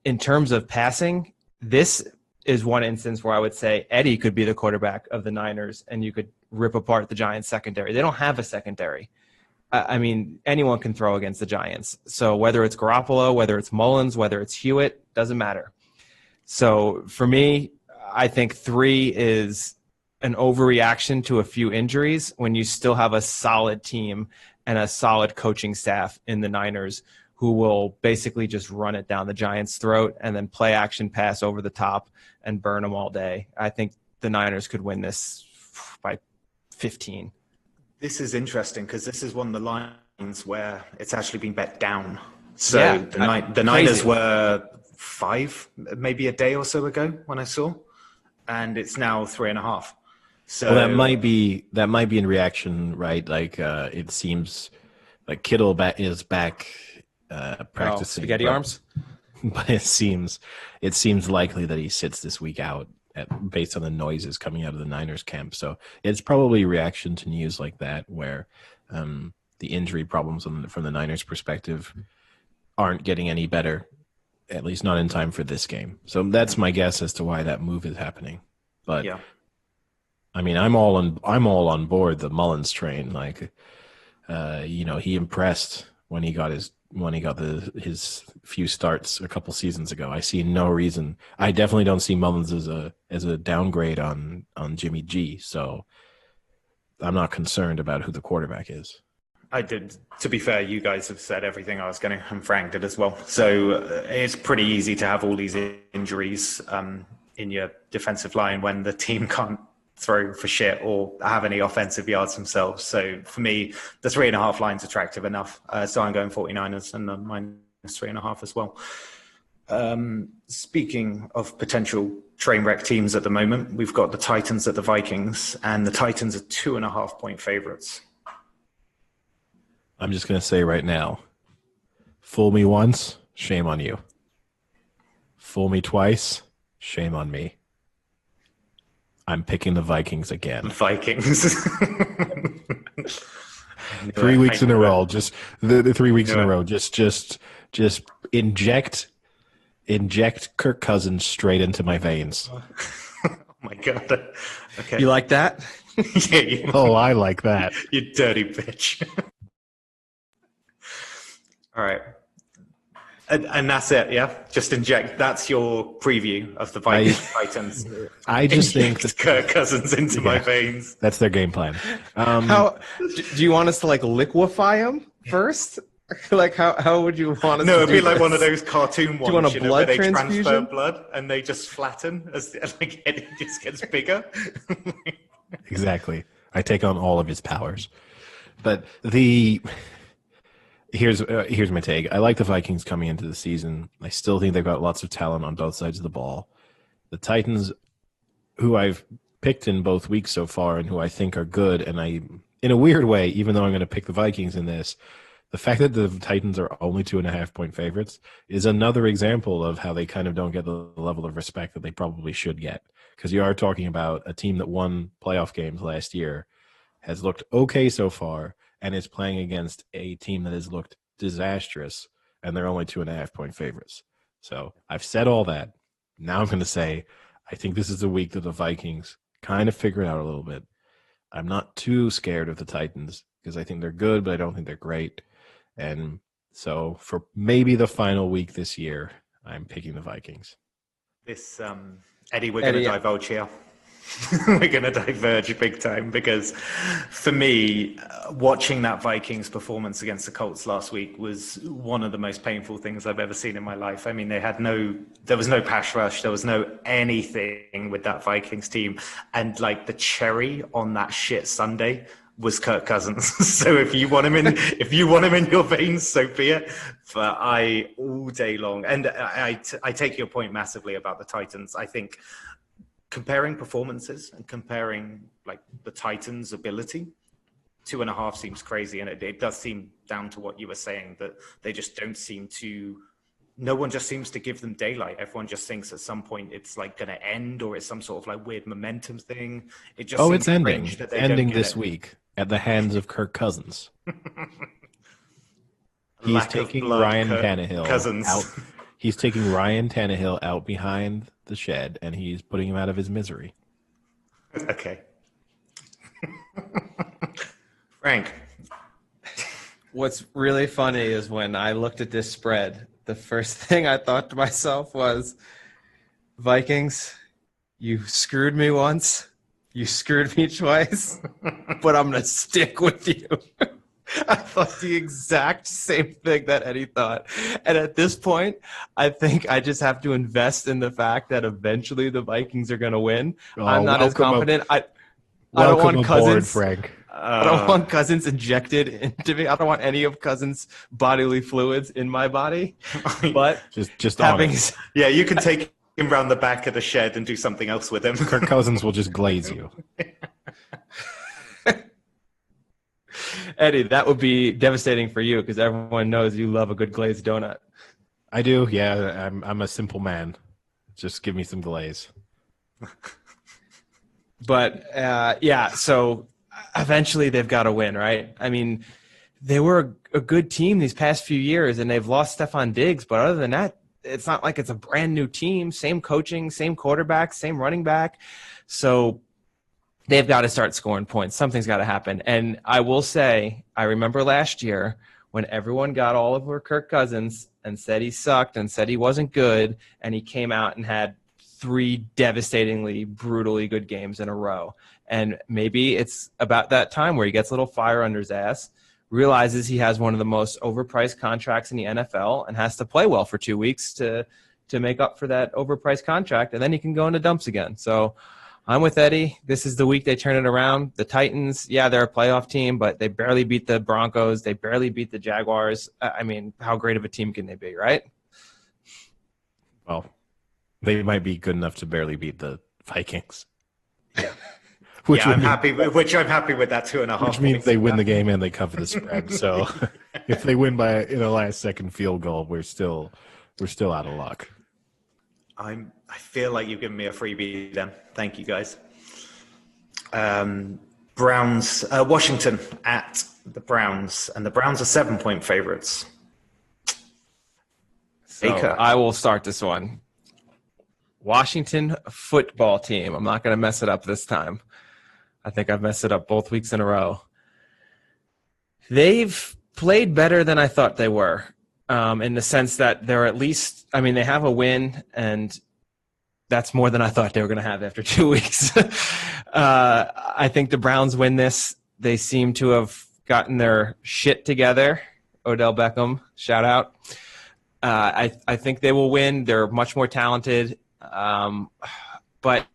In terms of passing, this is one instance where I would say Eddie could be the quarterback of the Niners and you could rip apart the Giants secondary. They don't have a secondary. I mean, anyone can throw against the Giants. So whether it's Garoppolo, whether it's Mullins, whether it's Hewitt, doesn't matter. So for me, I think 3 is an overreaction to a few injuries when you still have a solid team and a solid coaching staff in the Niners who will basically just run it down the Giants' throat and then play action pass over the top and burn them all day. I think the Niners could win this by 15. This is interesting because this is one of the lines where it's actually been bet down. So Yeah, the Niners were 5, maybe a day or so ago when I saw, and it's now 3.5. So Well, that might be in reaction, right? Like it seems like Kittle is back practicing spaghetti arms. But it seems likely that he sits this week out based on the noises coming out of the Niners camp. So it's probably a reaction to news like that, where the injury problems from the Niners' perspective aren't getting any better, at least not in time for this game. So that's my guess as to why that move is happening. But yeah. I mean, I'm all on board the Mullins train. Like, he impressed when he got his few starts a couple seasons ago. I see no reason. I definitely don't see Mullins as a downgrade on Jimmy G. So I'm not concerned about who the quarterback is. I did. To be fair, you guys have said everything I was going to, and Frank did as well. So it's pretty easy to have all these injuries in your defensive line when the team can't throw for shit or have any offensive yards themselves. So for me, the 3.5 line's attractive enough. So I'm going 49ers and the -3.5 as well. Speaking of potential train wreck teams at the moment, we've got the Titans at the Vikings, and the Titans are 2.5 point favorites. I'm just going to say right now, fool me once, shame on you. Fool me twice, shame on me. I'm picking the Vikings again. Vikings. 3 weeks in a row. Just the 3 weeks in a row. Just inject Kirk Cousins straight into my veins. Oh my God. Okay. You like that? Yeah. I like that. You dirty bitch. All right. And that's it, yeah? Just inject. That's your preview of the Vikings Titans. I just think that Kirk Cousins into my veins. That's their game plan. How do you want us to liquefy him first? How would you want us? No, to it'd be do like this? one of those cartoon ones. Do you want a blood where they transfusion? transfer blood and they just flatten as it just gets bigger. Exactly. I take on all of his powers. But Here's my take. I like the Vikings coming into the season. I still think they've got lots of talent on both sides of the ball. The Titans, who I've picked in both weeks so far and who I think are good, and in a weird way, even though I'm going to pick the Vikings in this, the fact that the Titans are only 2.5 point favorites is another example of how they kind of don't get the level of respect that they probably should get. Because you are talking about a team that won playoff games last year, has looked okay so far, and is playing against a team that has looked disastrous, and they're only 2.5 point favorites. So I've said all that. Now I'm going to say I think this is the week that the Vikings kind of figure it out a little bit. I'm not too scared of the Titans because I think they're good, but I don't think they're great. And so for maybe the final week this year, I'm picking the Vikings. This, Eddie, we're going to divulge here. We're going to diverge big time because for me, watching that Vikings performance against the Colts last week was one of the most painful things I've ever seen in my life. I mean, there was no pass rush. There was no anything with that Vikings team. And the cherry on that shit Sunday was Kirk Cousins. So if you want him in your veins, so be it. But all day long. And I take your point massively about the Titans. I think comparing performances and comparing the Titans' ability, 2.5 seems crazy, and it does seem down to what you were saying that they just don't seem to. No one just seems to give them daylight. Everyone just thinks at some point it's going to end, or it's some sort of weird momentum thing. It just it's ending. It's ending this week at the hands of Kirk Cousins. He's taking Ryan Tannehill out. He's taking Ryan Tannehill out behind the shed, and he's putting him out of his misery. Okay. Frank. What's really funny is when I looked at this spread, the first thing I thought to myself was, Vikings, you screwed me once, you screwed me twice, but I'm going to stick with you. I thought the exact same thing that Eddie thought. And at this point, I think I just have to invest in the fact that eventually the Vikings are going to win. I'm not as confident. I don't Welcome want aboard, Cousins. Frank. I don't want Cousins injected into me. I don't want any of Cousins' bodily fluids in my body. But just having honest. Yeah, you can take him round the back of the shed and do something else with him. Kirk Cousins will just glaze you. Eddie, that would be devastating for you because everyone knows you love a good glazed donut. I do. Yeah, I'm a simple man. Just give me some glaze. But yeah, so eventually they've got to win, right? I mean, they were a good team these past few years, and they've lost Stephon Diggs. But other than that, it's not like it's a brand new team. Same coaching, same quarterback, same running back. So they've got to start scoring points. Something's got to happen. And I will say, I remember last year when everyone got all over Kirk Cousins and said he sucked and said he wasn't good, and he came out and had 3 devastatingly, brutally good games in a row. And maybe it's about that time where he gets a little fire under his ass, realizes he has one of the most overpriced contracts in the NFL and has to play well for 2 weeks to make up for that overpriced contract, and then he can go into dumps again. So I'm with Eddie. This is the week they turn it around. The Titans, yeah, they're a playoff team, but they barely beat the Broncos. They barely beat the Jaguars. I mean, how great of a team can they be, right? Well, they might be good enough to barely beat the Vikings. Yeah. Which I'm happy with that 2.5. Which means they win the game and they cover the spread. So if they win by in a last second field goal, we're still out of luck. I feel like you've given me a freebie then. Thank you, guys. Browns, Washington at the Browns, and the Browns are 7-point favorites. So I will start this one. Washington football team. I'm not going to mess it up this time. I think I've messed it up both weeks in a row. They've played better than I thought they were, in the sense that they're at least, I mean, they have a win, and that's more than I thought they were going to have after 2 weeks. I think the Browns win this. They seem to have gotten their shit together. Odell Beckham, shout out. I think they will win. They're much more talented. But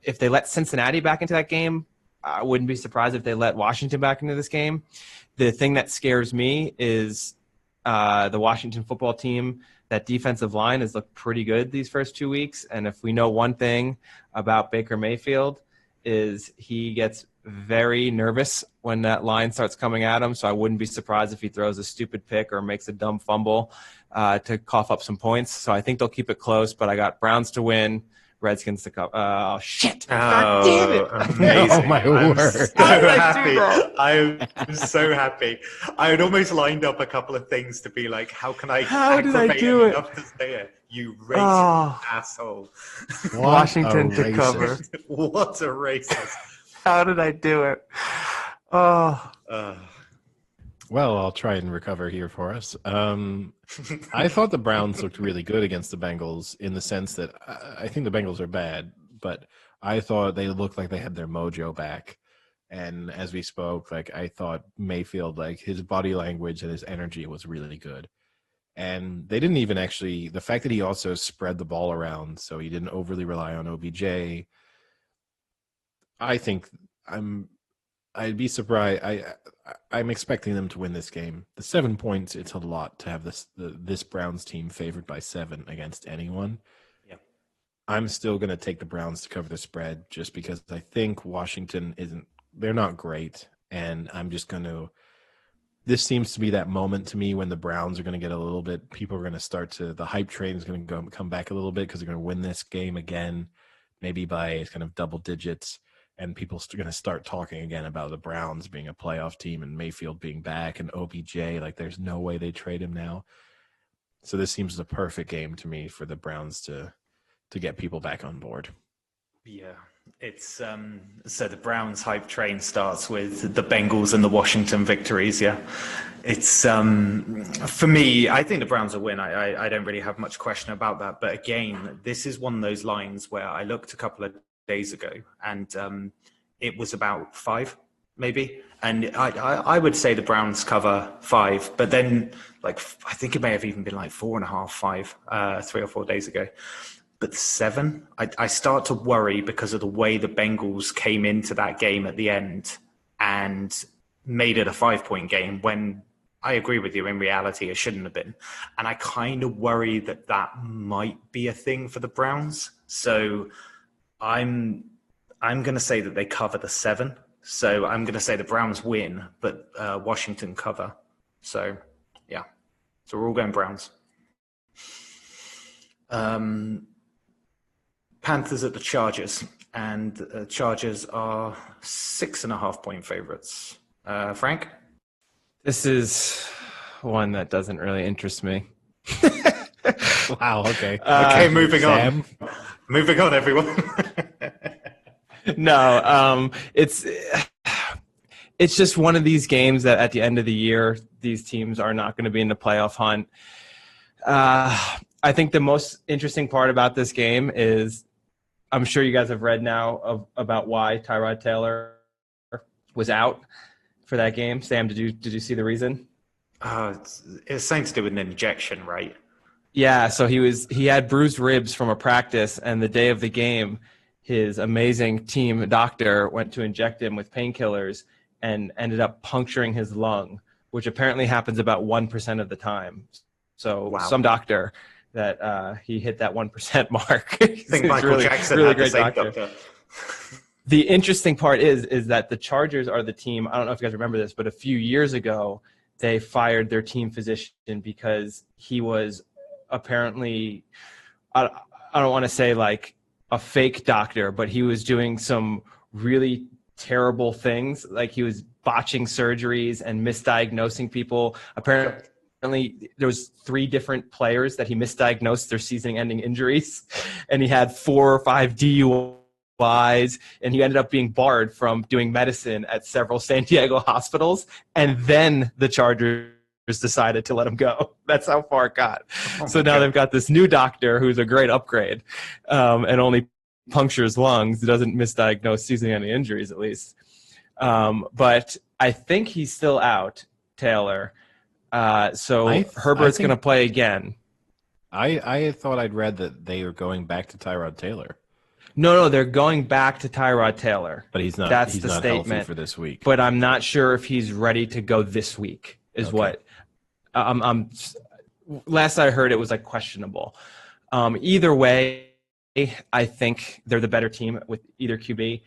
if they let Cincinnati back into that game, I wouldn't be surprised if they let Washington back into this game. The thing that scares me is the Washington football team. That defensive line has looked pretty good these first 2 weeks. And if we know one thing about Baker Mayfield is he gets very nervous when that line starts coming at him. So I wouldn't be surprised if he throws a stupid pick or makes a dumb fumble to cough up some points. So I think they'll keep it close, but I got Browns to win, Redskins to cover. Oh, shit. God damn it. Amazing. Oh, my word. So happy. I am so happy. I had almost lined up a couple of things to be like, how can I aggravate enough to say it? You racist asshole. Washington to cover. What a racist. How did I do it? Oh. Well, I'll try and recover here for us. I thought the Browns looked really good against the Bengals in the sense that I think the Bengals are bad, but I thought they looked like they had their mojo back. And as we spoke, like I thought Mayfield, like his body language and his energy was really good. And they didn't even actually, the fact that he also spread the ball around, so he didn't overly rely on OBJ. I think I'd be surprised. I'm expecting them to win this game. The 7 points, it's a lot to have this Browns team favored by 7 against anyone. Yeah. I'm still going to take the Browns to cover the spread just because I think Washington they're not great. And I'm just going to, this seems to be that moment to me when the Browns are going to get a little bit, people are going to start to, the hype train is going to come back a little bit because they're going to win this game again, maybe by kind of double digits. And people are going to start talking again about the Browns being a playoff team and Mayfield being back and OBJ. Like, there's no way they trade him now. So this seems the perfect game to me for the Browns to get people back on board. Yeah, it's so the Browns hype train starts with the Bengals and the Washington victories. Yeah, it's for me, I think the Browns will win. I don't really have much question about that. But again, this is one of those lines where I looked a couple of days ago and it was about 5 maybe, and I would say the Browns cover 5, but then like I think it may have even been like 4.5, 5 3 or 4 days ago. But 7, I start to worry because of the way the Bengals came into that game at the end and made it a 5-point game when I agree with you. In reality, it shouldn't have been. And I kind of worry that might be a thing for the Browns. So I'm going to say that they cover the 7. So I'm going to say the Browns win, but Washington cover. So, yeah. So we're all going Browns. Panthers at the Chargers, and Chargers are 6.5-point favorites. Frank? This is one that doesn't really interest me. Wow. Okay. Okay, moving Sam? on. Moving on, everyone. No, it's just one of these games that at the end of the year, these teams are not going to be in the playoff hunt. I think the most interesting part about this game is, I'm sure you guys have read now about why Tyrod Taylor was out for that game. Sam, did you see the reason? It's something to do with an injection, right? Yeah, so he had bruised ribs from a practice, and the day of the game, his amazing team doctor went to inject him with painkillers and ended up puncturing his lung, which apparently happens about 1% of the time. So Wow. Some doctor that he hit that 1% mark. I think Michael Jackson had the same doctor. The interesting part is that the Chargers are the team. I don't know if you guys remember this, but a few years ago, they fired their team physician because he was apparently, I don't want to say like a fake doctor, but he was doing some really terrible things. Like he was botching surgeries and misdiagnosing people. Apparently there was 3 different players that he misdiagnosed their season-ending injuries, and he had 4 or 5 DUIs, and he ended up being barred from doing medicine at several San Diego hospitals, and then the Chargers decided to let him go. That's how far it got. So now they've got this new doctor who's a great upgrade, and only punctures lungs. He doesn't misdiagnose season-ending injuries, at least. But I think he's still out, Taylor. So Herbert's going to play again. I thought I'd read that they are going back to Tyrod Taylor. No, they're going back to Tyrod Taylor. But he's not. That's he's the not statement healthy for this week. But I'm not sure if he's ready to go this week. What last I heard, it was like questionable. Either way, I think they're the better team with either QB.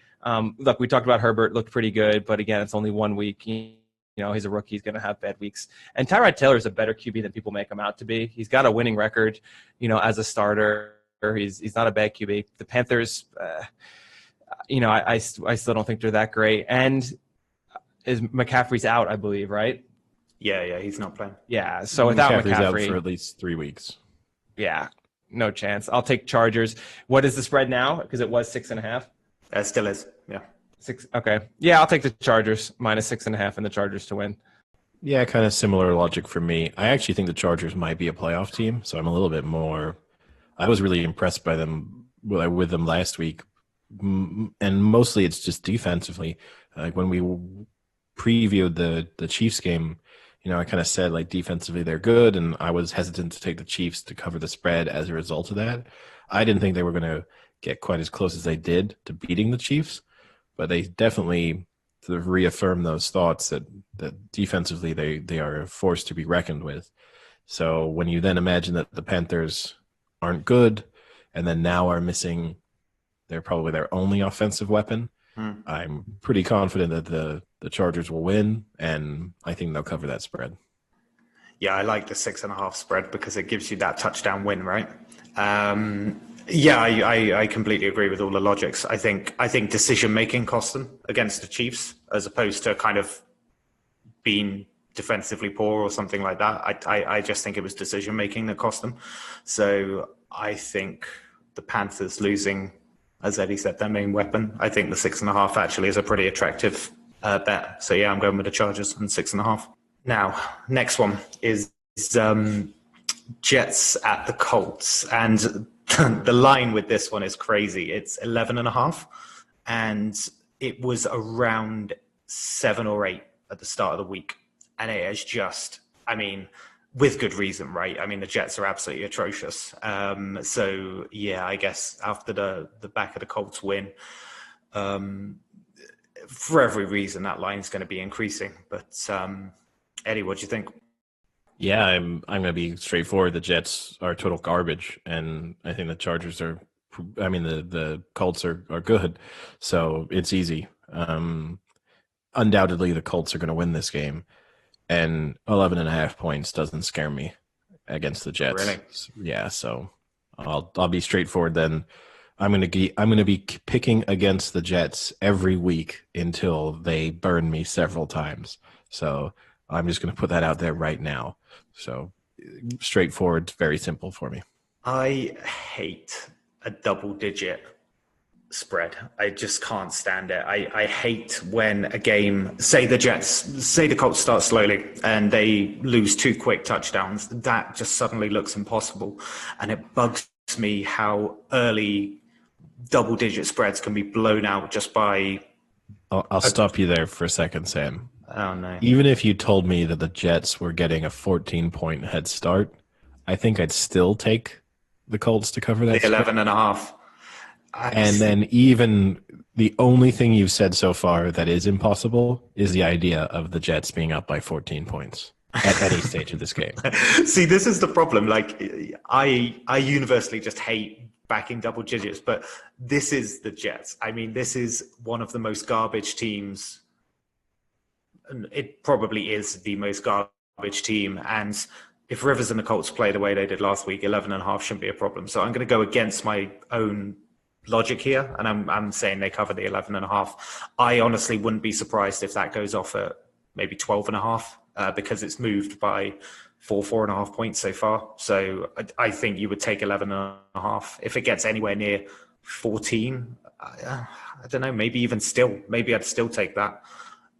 Look, we talked about Herbert looked pretty good, but again, it's only 1 week. You know, he's a rookie. He's going to have bad weeks. And Tyrod Taylor is a better QB than people make him out to be. He's got a winning record, as a starter. He's not a bad QB. The Panthers, I still don't think they're that great. And is McCaffrey's out, I believe, right? Yeah, he's not playing. Yeah, so without McCaffrey's McCaffrey, out for at least 3 weeks. Yeah, no chance. I'll take Chargers. What is the spread now? Because it was 6.5. It still is. Yeah. 6. Okay. Yeah, I'll take the Chargers minus 6.5 and the Chargers to win. Yeah, kind of similar logic for me. I actually think the Chargers might be a playoff team, so I'm a little bit more. I was really impressed by them with them last week, and mostly it's just defensively. Like when we previewed the Chiefs game, I kind of said like defensively they're good, and I was hesitant to take the Chiefs to cover the spread as a result of that. I didn't think they were going to get quite as close as they did to beating the Chiefs, but they definitely sort of reaffirmed those thoughts that defensively they are a force to be reckoned with. So when you then imagine that the Panthers aren't good and then now are missing probably their only offensive weapon, I'm pretty confident that the Chargers will win, and I think they'll cover that spread. Yeah, I like the 6.5 spread because it gives you that touchdown win, right? Yeah, I completely agree with all the logics. I think decision making cost them against the Chiefs as opposed to kind of being defensively poor or something like that. I just think it was decision making that cost them. So I think the Panthers losing, as Eddie said, their main weapon. I think the 6.5 actually is a pretty attractive bet. So yeah, I'm going with the Chargers and 6.5. Now, next one is Jets at the Colts, and the line with this one is crazy. It's 11.5, and it was around 7 or 8 at the start of the week, and it is just, with good reason, right? I mean, the Jets are absolutely atrocious. So yeah, I guess after the back of the Colts win, for every reason that line's going to be increasing. But Eddie, what do you think? Yeah, I'm going to be straightforward. The Jets are total garbage, and I think the Chargers are. I mean, the Colts are good, so it's easy. Undoubtedly, the Colts are going to win this game, and 11.5 points doesn't scare me against the Jets. Really? Yeah, so I'll be straightforward then. I'm going to be picking against the Jets every week until they burn me several times. So I'm just going to put that out there right now. So straightforward, very simple for me. I hate a double-digit spread. I just can't stand it. I hate when a game, say the Colts start slowly and they lose 2 quick touchdowns. That just suddenly looks impossible. And it bugs me how early double-digit spreads can be blown out just by... I'll stop you there for a second, Sam. Oh, no. Even if you told me that the Jets were getting a 14-point head start, I think I'd still take the Colts to cover that. The 11.5. And then even the only thing you've said so far that is impossible is the idea of the Jets being up by 14 points at any stage of this game. See, this is the problem. Like, I universally just hate backing double digits, but this is the Jets. I mean, this is one of the most garbage teams. And it probably is the most garbage team. And if Rivers and the Colts play the way they did last week, 11.5 shouldn't be a problem. So I'm going to go against my own logic here, and I'm saying they cover the 11.5. I honestly wouldn't be surprised if that goes off at maybe 12.5 because it's moved by 4.5 points so far. So I think you would take 11.5 if it gets anywhere near 14. I don't know. Maybe I'd still take that.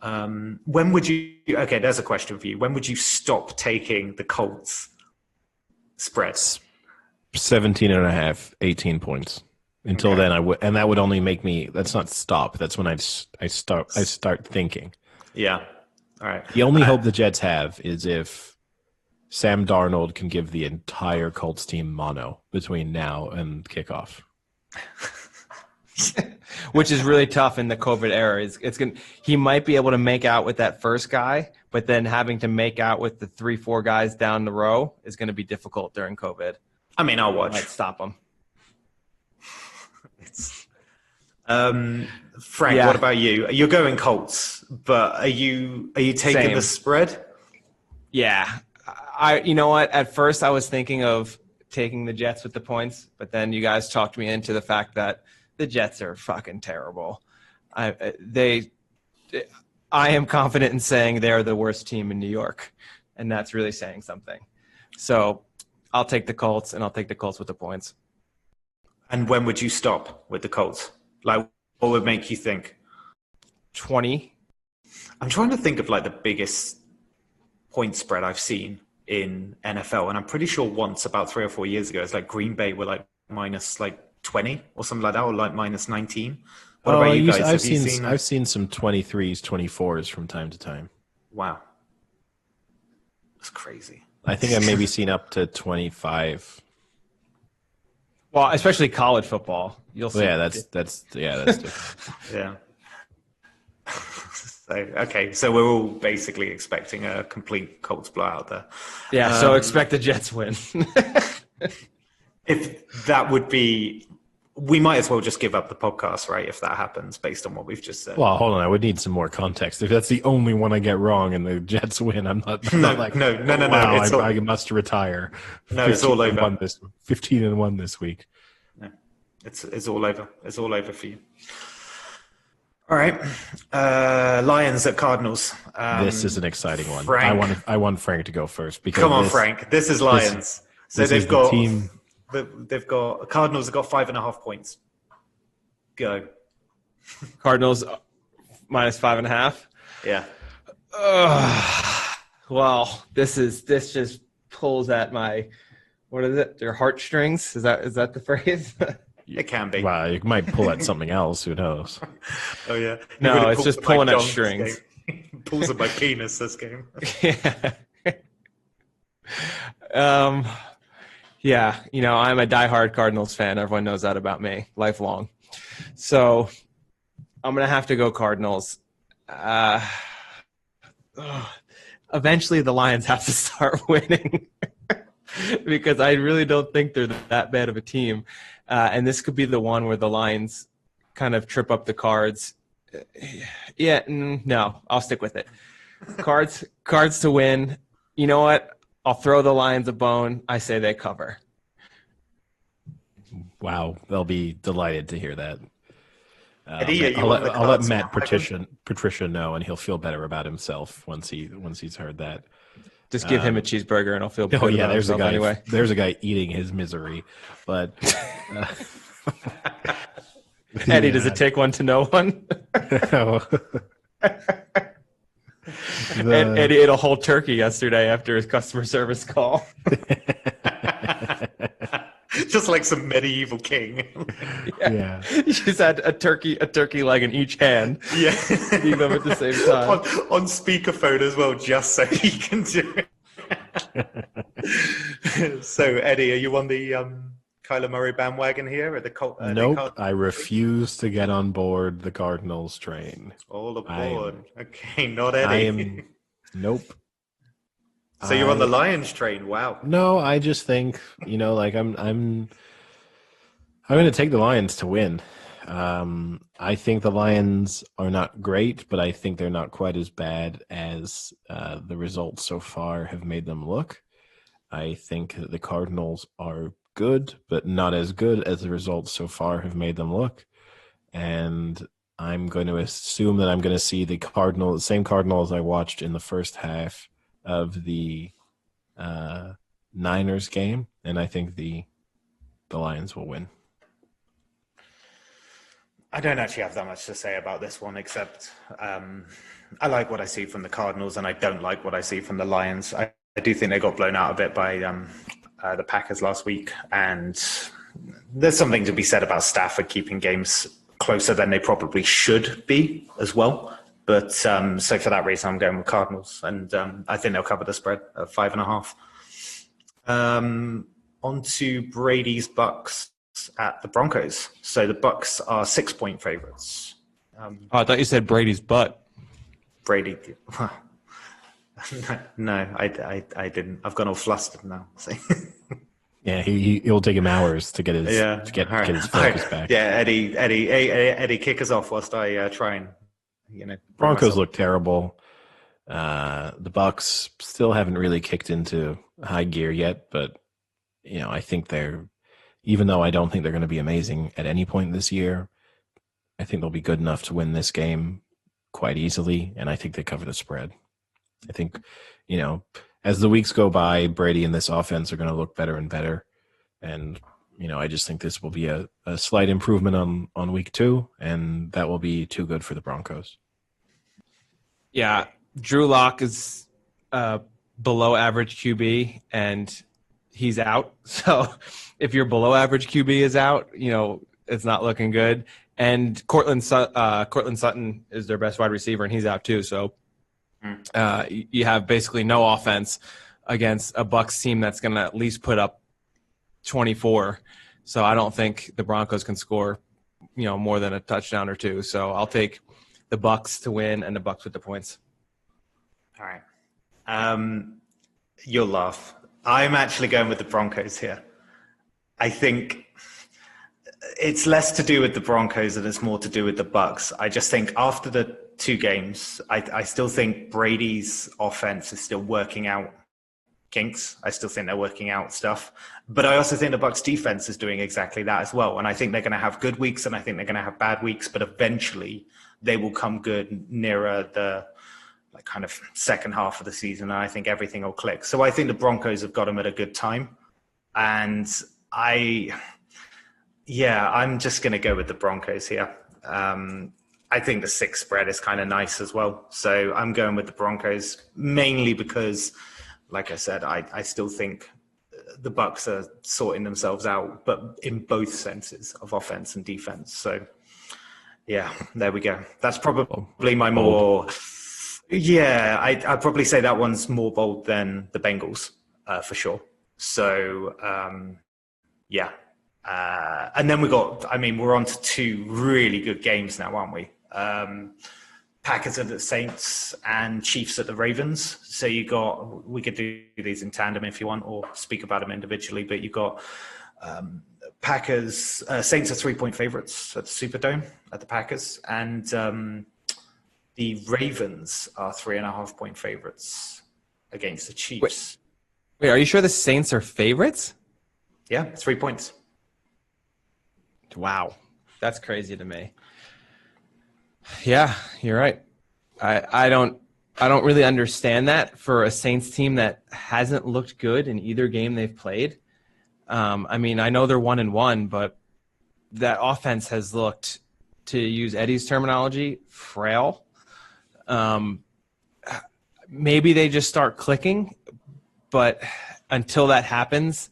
When would you? Okay, there's a question for you. When would you stop taking the Colts spreads? 17.5, 18 points. Until then, I would, and that would only make me. That's not stop. That's when I start thinking. Yeah. All right. The only hope the Jets have is if Sam Darnold can give the entire Colts team mono between now and kickoff. Which is really tough in the COVID era. He might be able to make out with that first guy, but then having to make out with the 3-4 guys down the row is going to be difficult during COVID. I mean, I'll watch. Might stop him. Frank, What about you? You're going Colts, but are you taking Same. the spread? Yeah. You know what? At first I was thinking of taking the Jets with the points, but then you guys talked me into the fact that the Jets are fucking terrible. I am confident in saying they're the worst team in New York, and that's really saying something. So I'll take the Colts, and I'll take the Colts with the points. And when would you stop with the Colts? Like, what would make you think? 20. I'm trying to think of like the biggest point spread I've seen in NFL, and I'm pretty sure once about 3 or 4 years ago, it's like Green Bay were like minus like 20 or something like that, or like minus 19. What about you guys? I've seen some 23s, 24s from time to time. Wow, that's crazy. I think I've maybe seen up to 25. Well, especially college football. You'll see. Yeah, that's different. Yeah. So we're all basically expecting a complete Colts blowout there. Yeah, so expect the Jets win. If that would be, we might as well just give up the podcast, right? If that happens, based on what we've just said. Well, hold on. I would need some more context. If that's the only one I get wrong and the Jets win, I'm not like, no. Wow, I must retire. No, it's all over. 15-1 this week. No, it's all over. It's all over for you. All right, Lions at Cardinals. This is an exciting one. Frank. I want Frank to go first. Because Come on, Frank. This is Lions. So they've got team. They've got Cardinals have got 5.5 points. Go. Cardinals minus 5.5. Yeah. Well, this just pulls at my, what is it? Your heartstrings? Is that the phrase? It can be. Wow, you might pull at something else. Who knows? Oh yeah. No, it's just pulling at strings. Pulls at my penis this game. Yeah. Yeah, I'm a diehard Cardinals fan. Everyone knows that about me, lifelong. So I'm going to have to go Cardinals. Eventually, the Lions have to start winning because I really don't think they're that bad of a team. And this could be the one where the Lions kind of trip up the Cards. Yeah, no, I'll stick with it. Cards to win. You know what? I'll throw the Lions a bone. I say they cover. Wow, they'll be delighted to hear that. Eddie, I'll let Matt Patricia know, and he'll feel better about himself once he's heard that. Just give him a cheeseburger, and I'll feel better about there's a himself guy. Anyway. There's a guy eating his misery, but Eddie, does it take one to know one? Eddie ate a whole turkey yesterday after his customer service call. Just like some medieval king. Yeah. He just had a turkey leg in each hand. Yeah. Eating them at the same time. on speakerphone as well, just so he can do it. So, Eddie, are you on the Kyler Murray bandwagon here at the Colt? Nope, I refuse to get on board the Cardinals train. All aboard. Okay, not Eddie. Nope. So you're on the Lions train. Wow. No, I just think, I'm going to take the Lions to win. I think the Lions are not great, but I think they're not quite as bad as the results so far have made them look. I think that the Cardinals are good, but not as good as the results so far have made them look. And I'm going to assume that I'm going to see the same Cardinals I watched in the first half of the Niners game, and I think the Lions will win. I don't actually have that much to say about this one, except I like what I see from the Cardinals, and I don't like what I see from the Lions. I do think they got blown out a bit by the Packers last week, and there's something to be said about Stafford keeping games closer than they probably should be as well. But so for that reason, I'm going with Cardinals, and I think they'll cover the spread at 5.5. On to Brady's Bucks at the Broncos. So the Bucks are 6-point favorites. I thought you said Brady's butt. Brady. No, I didn't. I've gone all flustered now. Yeah, it'll take him hours to get his get his focus back. Yeah, Eddie, kick us off whilst I try and. Broncos look terrible. The Bucks still haven't really kicked into high gear yet, but I think even though I don't think they're going to be amazing at any point this year, I think they'll be good enough to win this game quite easily, and I think they cover the spread. I think, as the weeks go by, Brady and this offense are going to look better and better, and I just think this will be a slight improvement on week 2, and that will be too good for the Broncos. Yeah, Drew Lock is below average QB, and he's out. So if your below average QB is out, it's not looking good. And Cortland Sutton is their best wide receiver, and he's out too. So you have basically no offense against a Bucs team that's going to at least put up 24. So I don't think the Broncos can score, more than a touchdown or two. So I'll take the Bucs to win and the Bucs with the points. All right. You'll laugh. I'm actually going with the Broncos here. I think it's less to do with the Broncos and it's more to do with the Bucs. I just think after the 2 games, I still think Brady's offense is still working out kinks. I still think they're working out stuff. But I also think the Bucs defense is doing exactly that as well. And I think they're going to have good weeks and I think they're going to have bad weeks, but eventually they will come good nearer the kind of second half of the season. And I think everything will click. So I think the Broncos have got them at a good time. And I'm just going to go with the Broncos here. I think the 6 spread is kind of nice as well. So I'm going with the Broncos mainly because, like I said, I still think the Bucs are sorting themselves out, but in both senses of offense and defense. So, yeah, there we go. That's probably my more. Yeah, I'd probably say that one's more bold than the Bengals. for sure. So, yeah. And then we're on to two really good games now, aren't we? Packers at the Saints and Chiefs at the Ravens. So we could do these in tandem if you want, or speak about them individually, but you've got Saints are 3-point favorites at the Superdome at the Packers, and the Ravens are 3.5-point favorites against the Chiefs. Wait, are you sure the Saints are favorites? Yeah, 3 points. Wow, that's crazy to me. Yeah, you're right. I don't really understand that for a Saints team that hasn't looked good in either game they've played. I mean, I know they're 1-1, but that offense has looked, to use Eddie's terminology, frail. Maybe they just start clicking, but until that happens,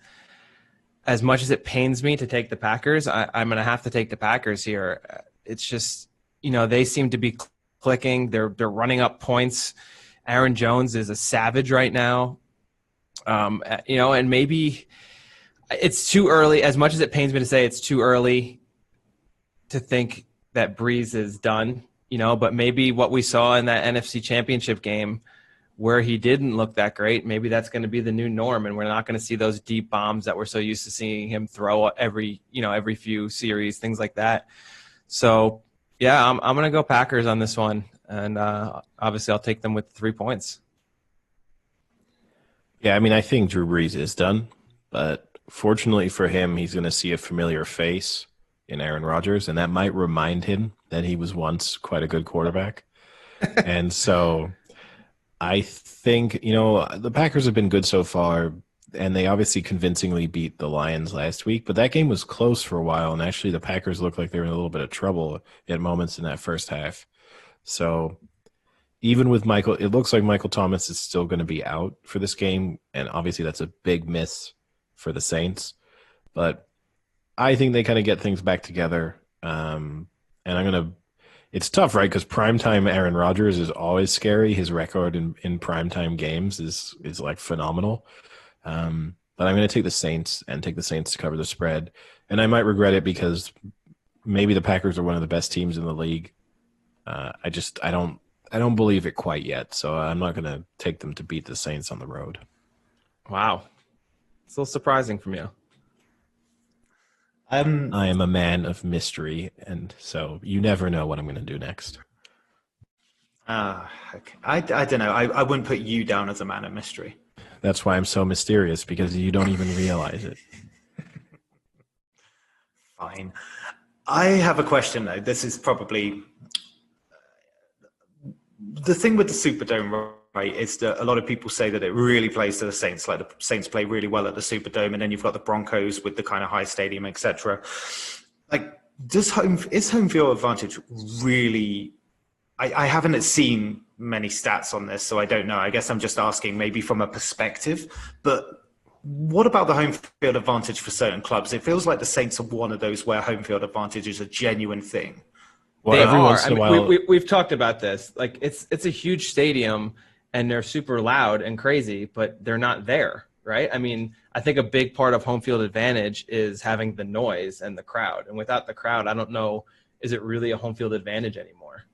as much as it pains me to take the Packers, I'm going to have to take the Packers here. It's just, they seem to be clicking. They're running up points. Aaron Jones is a savage right now. And maybe it's too early. As much as it pains me to say, it's too early to think that Breeze is done, but maybe what we saw in that NFC Championship game where he didn't look that great, maybe that's going to be the new norm, and we're not going to see those deep bombs that we're so used to seeing him throw every few series, things like that. So, yeah, I'm going to go Packers on this one, and obviously I'll take them with 3 points. Yeah, I mean, I think Drew Brees is done, but fortunately for him, he's going to see a familiar face in Aaron Rodgers, and that might remind him that he was once quite a good quarterback. And so I think, the Packers have been good so far, and they obviously convincingly beat the Lions last week, but that game was close for a while, and actually the Packers looked like they were in a little bit of trouble at moments in that first half. So even with Michael, it looks like Michael Thomas is still going to be out for this game, and obviously that's a big miss for the Saints. But I think they kind of get things back together, and it's tough, right? Because primetime Aaron Rodgers is always scary. His record in primetime games is like phenomenal. But I'm going to take the Saints to cover the spread. And I might regret it because maybe the Packers are one of the best teams in the league. I don't believe it quite yet. So I'm not going to take them to beat the Saints on the road. Wow. It's a little surprising from you. I am a man of mystery, and so you never know what I'm going to do next. Okay. I don't know. I wouldn't put you down as a man of mystery. That's why I'm so mysterious, because you don't even realize it. Fine. I have a question, though. This is probably the thing with the Superdome, right, is that a lot of people say that it really plays to the Saints. Like, the Saints play really well at the Superdome, and then you've got the Broncos with the kind of high stadium, etc. Like, is home field advantage really? I haven't seen many stats on this, so I don't know. I guess I'm just asking, maybe from a perspective. But what about the home field advantage for certain clubs? It feels like the Saints are one of those where home field advantage is a genuine thing. Well, they every are. once in a while, we've talked about this. Like, it's a huge stadium, and they're super loud and crazy, but they're not there, right? I mean, I think a big part of home field advantage is having the noise and the crowd. And without the crowd, I don't know, is it really a home field advantage anymore?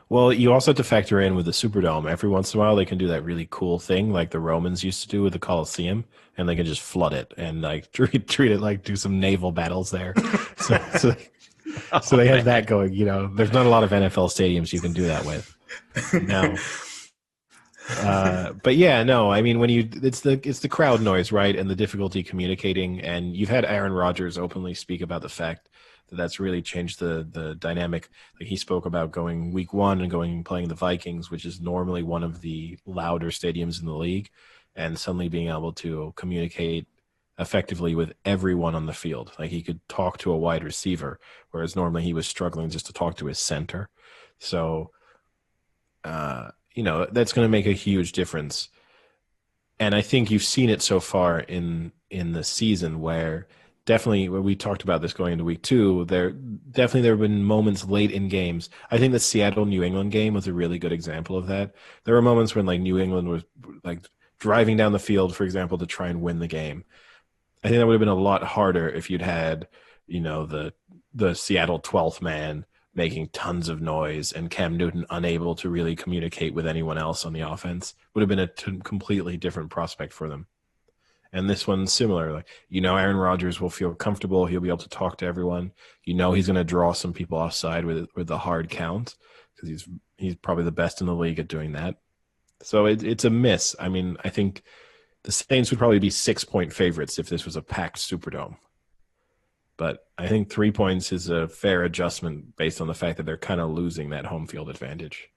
Well, you also have to factor in with the Superdome. Every once in a while, they can do that really cool thing like the Romans used to do with the Colosseum, and they can just flood it and like treat it like do some naval battles there. So they have that going. There's not a lot of NFL stadiums you can do that with. No. But yeah, no. I mean, it's the crowd noise, right, and the difficulty communicating. And you've had Aaron Rodgers openly speak about the fact that that's really changed the dynamic. Like, he spoke about going week 1 and playing the Vikings, which is normally one of the louder stadiums in the league, and suddenly being able to communicate effectively with everyone on the field. Like, he could talk to a wide receiver, whereas normally he was struggling just to talk to his center. So, that's going to make a huge difference. And I think you've seen it so far in the season where definitely, where we talked about this going into week 2, there have been moments late in games. I think the Seattle-New England game was a really good example of that. There were moments when, like, New England was, like, driving down the field, for example, to try and win the game. I think that would have been a lot harder if you'd had, the Seattle 12th man making tons of noise and Cam Newton unable to really communicate with anyone else on the offense. Would have been a completely different prospect for them. And this one's similar. Like, Aaron Rodgers will feel comfortable. He'll be able to talk to everyone. He's going to draw some people offside with the hard count because he's probably the best in the league at doing that. So it's a miss. I mean, I think the Saints would probably be 6-point favorites if this was a packed Superdome. But I think 3 points is a fair adjustment based on the fact that they're kind of losing that home field advantage.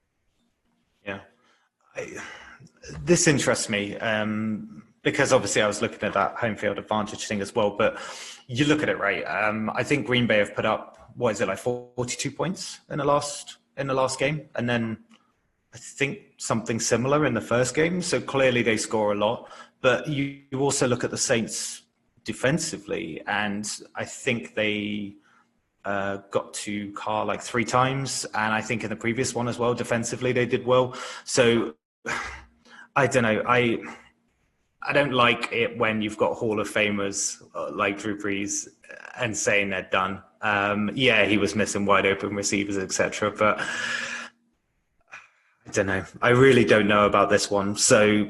Yeah. This interests me because obviously I was looking at that home field advantage thing as well. But you look at it, right? I think Green Bay have put up, 42 points in the last game? And then I think something similar in the first game. So clearly they score a lot. But you also look at the Saints defensively, and I think they got to Carr like 3 times, and I think in the previous one as well, defensively they did well. So I don't know. I don't like it when you've got Hall of Famers like Drew Brees and saying they're done. He was missing wide open receivers, etc. But I don't know. I really don't know about this one. So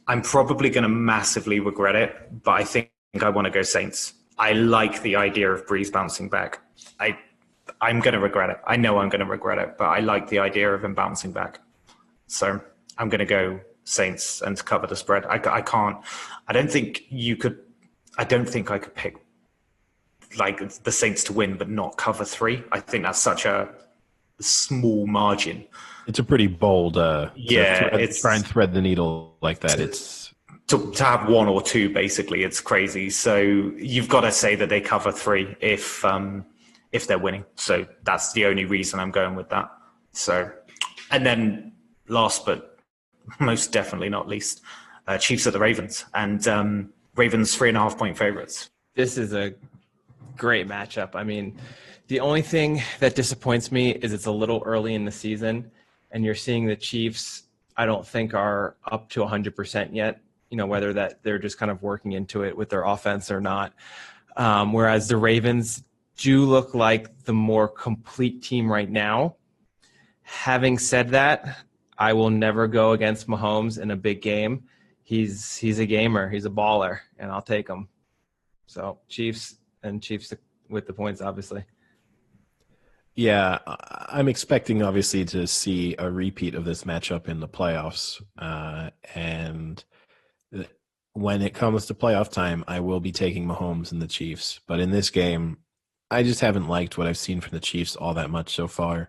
I'm probably going to massively regret it, but I think I want to go Saints. I like the idea of Breeze bouncing back. I'm going to regret it. I know I'm going to regret it, but I like the idea of him bouncing back. So I'm going to go Saints and cover the spread. I can't. I don't think I could pick like the Saints to win, but not cover 3. I think that's such a small margin. It's a pretty bold. Try and thread the needle like that. It's to have 1 or 2 basically. It's crazy. So you've got to say that they cover 3 if they're winning. So that's the only reason I'm going with that. So, and then last but most definitely not least, Chiefs at the Ravens, and Ravens 3.5-point favorites. This is a great matchup. I mean, the only thing that disappoints me is it's a little early in the season, and you're seeing the Chiefs, I don't think are up to 100% yet, whether that they're just kind of working into it with their offense or not. Whereas the Ravens do look like the more complete team right now. Having said that, I will never go against Mahomes in a big game. He's a gamer. He's a baller, and I'll take him. So Chiefs with the points, obviously. Yeah, I'm expecting, obviously, to see a repeat of this matchup in the playoffs. And when it comes to playoff time, I will be taking Mahomes and the Chiefs. But in this game, I just haven't liked what I've seen from the Chiefs all that much so far.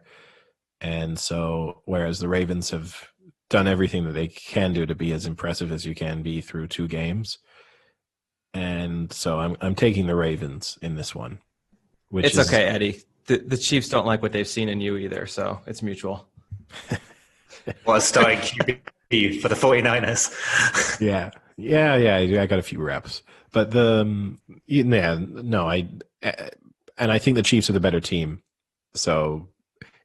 And so, whereas the Ravens have done everything that they can do to be as impressive as you can be through 2 games. And so I'm taking the Ravens in this one. It's okay, Eddie. The Chiefs don't like what they've seen in you either, so it's mutual. Well, starting QB for the 49ers. Yeah, I got a few reps. But and I think the Chiefs are the better team. So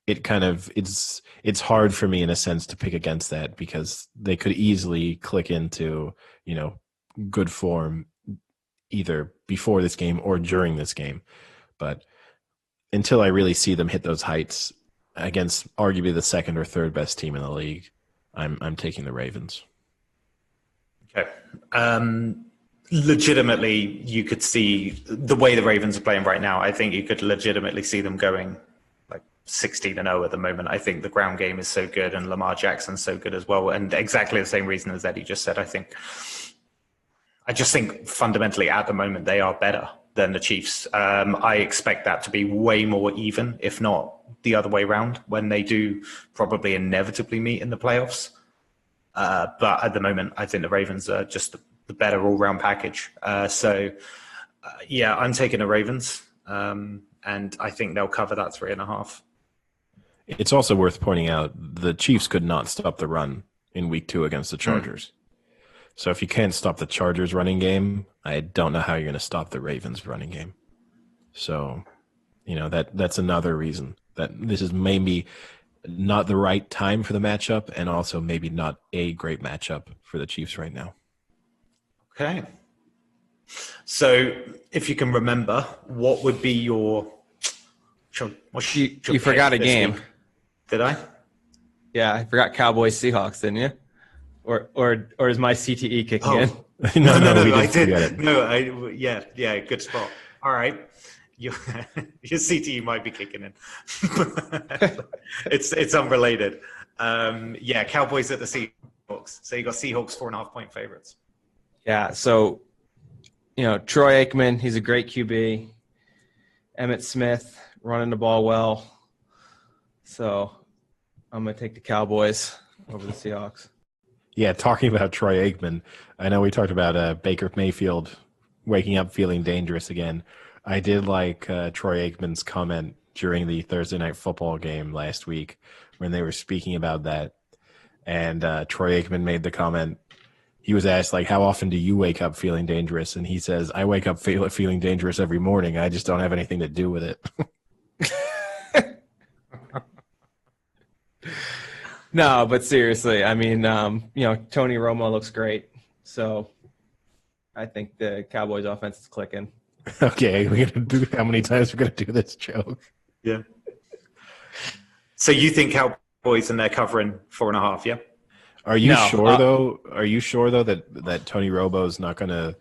it's hard for me in a sense to pick against that because they could easily click into, good form either before this game or during this game. But until I really see them hit those heights against arguably the second or third best team in the league, I'm taking the Ravens. Okay. Legitimately, you could see the way the Ravens are playing right now. I think you could legitimately see them going like 16-0 at the moment. I think the ground game is so good and Lamar Jackson's so good as well. And exactly the same reason as Eddie just said, I just think fundamentally at the moment they are better than the Chiefs. I expect that to be way more even, if not the other way around, when they do probably inevitably meet in the playoffs. But at the moment, I think the Ravens are just the better all-round package. I'm taking the Ravens, and I think they'll cover that 3.5. It's also worth pointing out the Chiefs could not stop the run in week 2 against the Chargers. So if you can't stop the Chargers running game, I don't know how you're going to stop the Ravens running game. So, that's another reason that this is maybe not the right time for the matchup, and also maybe not a great matchup for the Chiefs right now. Okay. So if you can remember, what would be your... You forgot a game. Week? Did I? Yeah, I forgot Cowboys Seahawks, didn't you? Or is my CTE kicking in? No, I did. No, yeah, good spot. All right. Your CTE might be kicking in. It's unrelated. Cowboys at the Seahawks. So you got Seahawks 4.5-point favorites. Yeah, so Troy Aikman, he's a great QB. Emmitt Smith running the ball well. So I'm going to take the Cowboys over the Seahawks. Yeah, talking about Troy Aikman, I know we talked about Baker Mayfield waking up feeling dangerous again. I did like Troy Aikman's comment during the Thursday Night Football game last week when they were speaking about that. And Troy Aikman made the comment, he was asked, like, how often do you wake up feeling dangerous? And he says, I wake up feeling dangerous every morning. I just don't have anything to do with it. No, but seriously, I mean, Tony Romo looks great. So I think the Cowboys offense is clicking. Okay, we're gonna do how many times we're gonna do this joke? Yeah. So you think Cowboys and they're covering 4.5? Yeah. Are you sure though? Are you sure though that Tony Romo's not gonna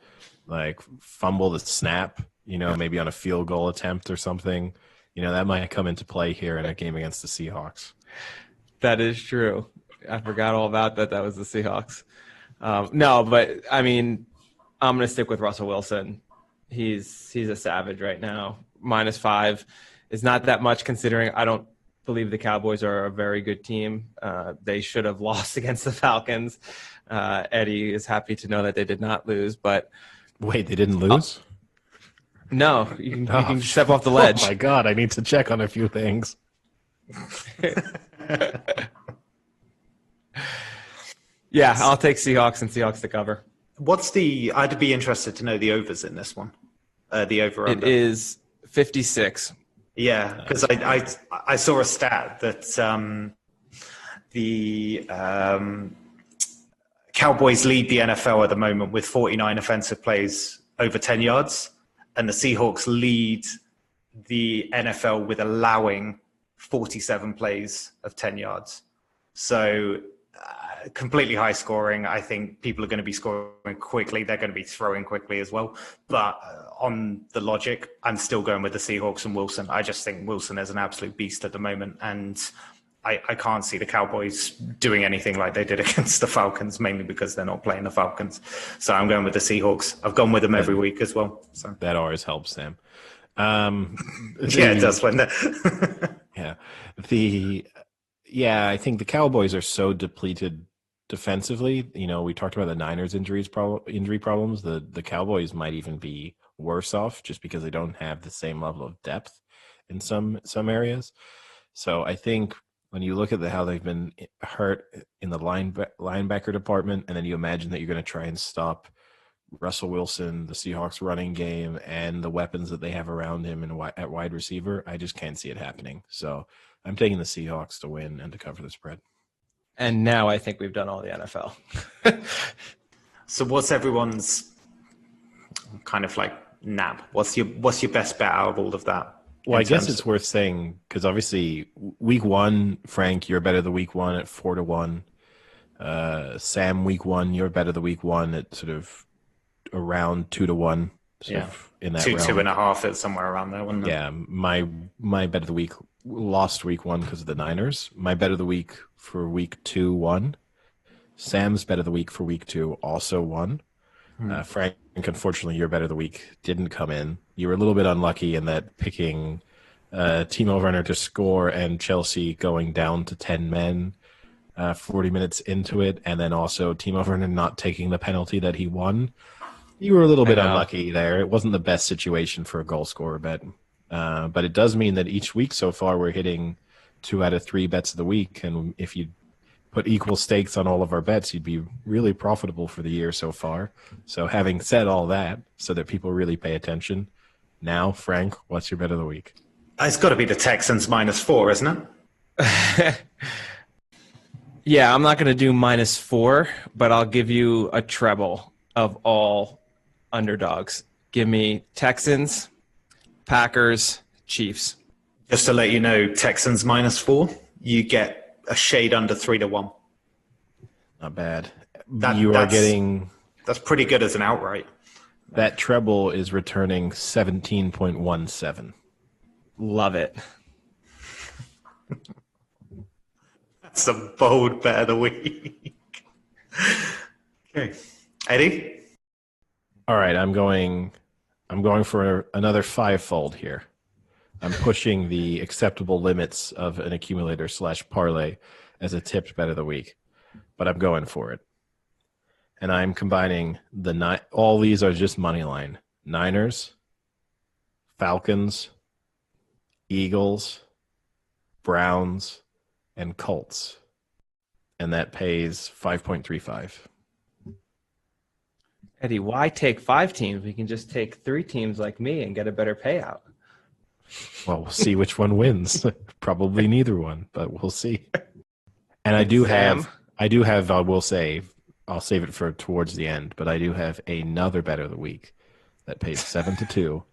like fumble the snap? Maybe on a field goal attempt or something. That might come into play here in a game against the Seahawks. That is true. I forgot all about that. That was the Seahawks. No, but I mean, I'm going to stick with Russell Wilson. He's a savage right now. -5 is not that much considering I don't believe the Cowboys are a very good team. They should have lost against the Falcons. Eddie is happy to know that they did not lose, but wait, they didn't lose? No, you can step off the ledge. Oh my God, I need to check on a few things. Yeah, I'll take Seahawks and Seahawks to cover. I'd be interested to know the overs in this one. The over under. It is 56. Yeah, because I saw a stat that the Cowboys lead the NFL at the moment with 49 offensive plays over 10 yards, and the Seahawks lead the NFL with allowing 47 plays of 10 yards. So completely high scoring. I think people are going to be scoring quickly. They're going to be throwing quickly as well. But on the logic, I'm still going with the Seahawks and Wilson. I just think Wilson is an absolute beast at the moment. And I can't see the Cowboys doing anything like they did against the Falcons, mainly because they're not playing the Falcons. So I'm going with the Seahawks. I've gone with them every week as well. So that always helps, Sam. Yeah, it does, wouldn't it? Yeah. I think the Cowboys are so depleted defensively. We talked about the Niners injury problems. The Cowboys might even be worse off just because they don't have the same level of depth in some areas. So I think when you look at how they've been hurt in the linebacker department, and then you imagine that you're going to try and stop Russell Wilson, the Seahawks running game, and the weapons that they have around him at wide receiver, I just can't see it happening. So I'm taking the Seahawks to win and to cover the spread. And now I think we've done all the NFL. So what's everyone's kind of like nab? What's your best bet out of all of that? Well, I guess it's worth saying because obviously week one, Frank, you're better the week one at 4-1. Sam, week one, you're better the week one at sort of around 2-1. Yeah, in that 2.5. It's somewhere around there, wasn't it? Yeah, my bet of the week lost week one because of the Niners. My bet of the week for week 2 won. Sam's bet of the week for week 2 also won. Frank, unfortunately, your bet of the week didn't come in. You were a little bit unlucky in that picking Timo Werner to score and Chelsea going down to 10 men 40 minutes into it, and then also Timo Werner not taking the penalty that he won. You were a little bit unlucky there. It wasn't the best situation for a goal scorer bet. But it does mean that each week so far we're hitting 2 out of 3 bets of the week. And if you put equal stakes on all of our bets, you'd be really profitable for the year so far. So having said all that, so that people really pay attention, now, Frank, what's your bet of the week? It's got to be the Texans -4, isn't it? Yeah, I'm not going to do -4, but I'll give you a treble of all underdogs. Give me Texans, Packers, Chiefs. Just to let you know, Texans -4, you get a shade under 3-1. Not bad. That- You are that's- getting That's pretty good as an outright. that treble is returning 17.17. Love it. That's a bold bet of the week. Okay. Eddie? All right, I'm going for another fivefold here. I'm pushing the acceptable limits of an accumulator / parlay as a tipped bet of the week, but I'm going for it. And I'm combining all these are just money line. Niners, Falcons, Eagles, Browns, and Colts. And that pays 5.35. Eddie, why take 5 teams? We can just take 3 teams like me and get a better payout. Well, we'll see which one wins. Probably neither one, but we'll see. And I do have, I will say, I'll save it for towards the end, but I do have another bet of the week that pays 7-2.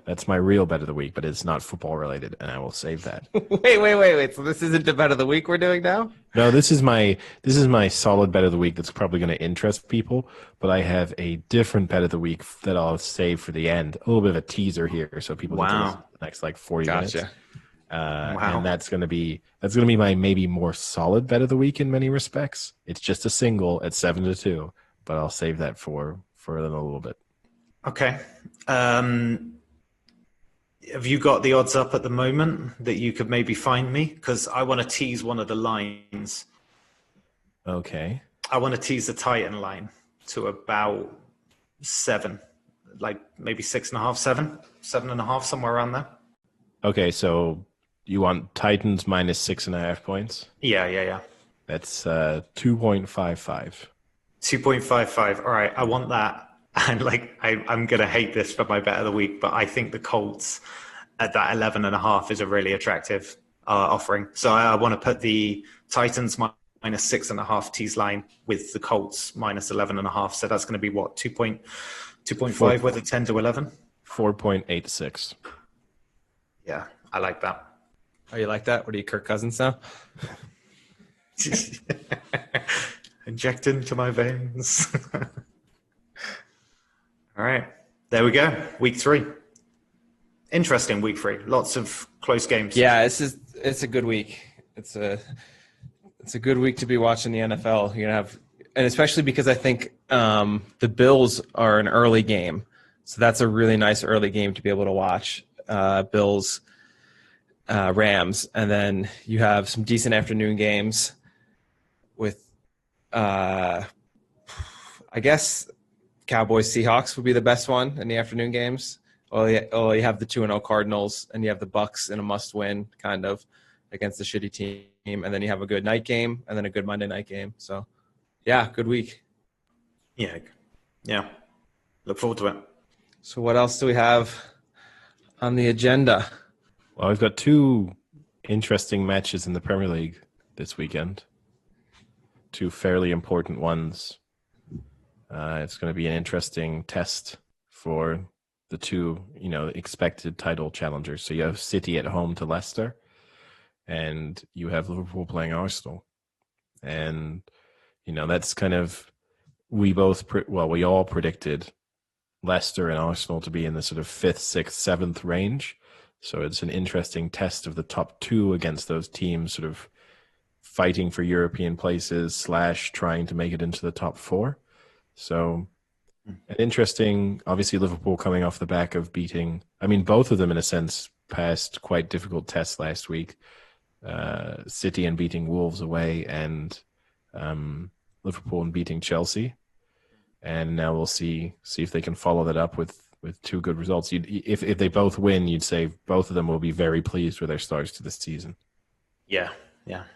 That's my real bet of the week, but it's not football related, and I will save that. Wait. So this isn't the bet of the week we're doing now? No, this is my solid bet of the week that's probably going to interest people, but I have a different bet of the week that I'll save for the end. A little bit of a teaser here, so people get to listen to the next 40 minutes. And that's going to be my maybe more solid bet of the week in many respects. It's just a single at 7-2, but I'll save that for a little bit. Okay. Have you got the odds up at the moment that you could maybe find me? Because I want to tease one of the lines. Okay. I want to tease the Titan line to about 7, like maybe 6.5, 7, 7.5, somewhere around there. Okay, so you want Titans -6.5 points? Yeah. That's 2.55. 2.55. All right, I want that. And I'm going to hate this for my bet of the week, but I think the Colts at that 11.5 is a really attractive offering. So I want to put the Titans -6.5 tease line with the Colts -11.5. So that's going to be what, 2.5 with a 10 to 11? 4.86. Yeah, I like that. Oh, you like that? What are you, Kirk Cousins now? Inject into my veins. All right, there we go. Week 3. Interesting week 3. Lots of close games. Yeah, it's a good week. It's a good week to be watching the NFL. You're gonna have, and especially because I think the Bills are an early game, so that's a really nice early game to be able to watch. Bills, Rams, and then you have some decent afternoon games with, I guess, Cowboys Seahawks would be the best one in the afternoon games. You have the 2-0 Cardinals, and you have the Bucks in a must-win kind of against the shitty team, and then you have a good night game, and then a good Monday night game. So, yeah, good week. Yeah. Look forward to it. So, what else do we have on the agenda? Well, I've got 2 interesting matches in the Premier League this weekend. 2 fairly important ones. It's going to be an interesting test for the 2, expected title challengers. So you have City at home to Leicester, and you have Liverpool playing Arsenal. And, that's kind of, we all predicted Leicester and Arsenal to be in the sort of 5th, 6th, 7th range. So it's an interesting test of the top 2 against those teams sort of fighting for European places / trying to make it into the top 4. So an interesting, obviously Liverpool coming off the back of beating, both of them in a sense passed quite difficult tests last week. City and beating Wolves away, and Liverpool and beating Chelsea. And now we'll see if they can follow that up with 2 good results. If they both win, you'd say both of them will be very pleased with their starts to this season. Yeah.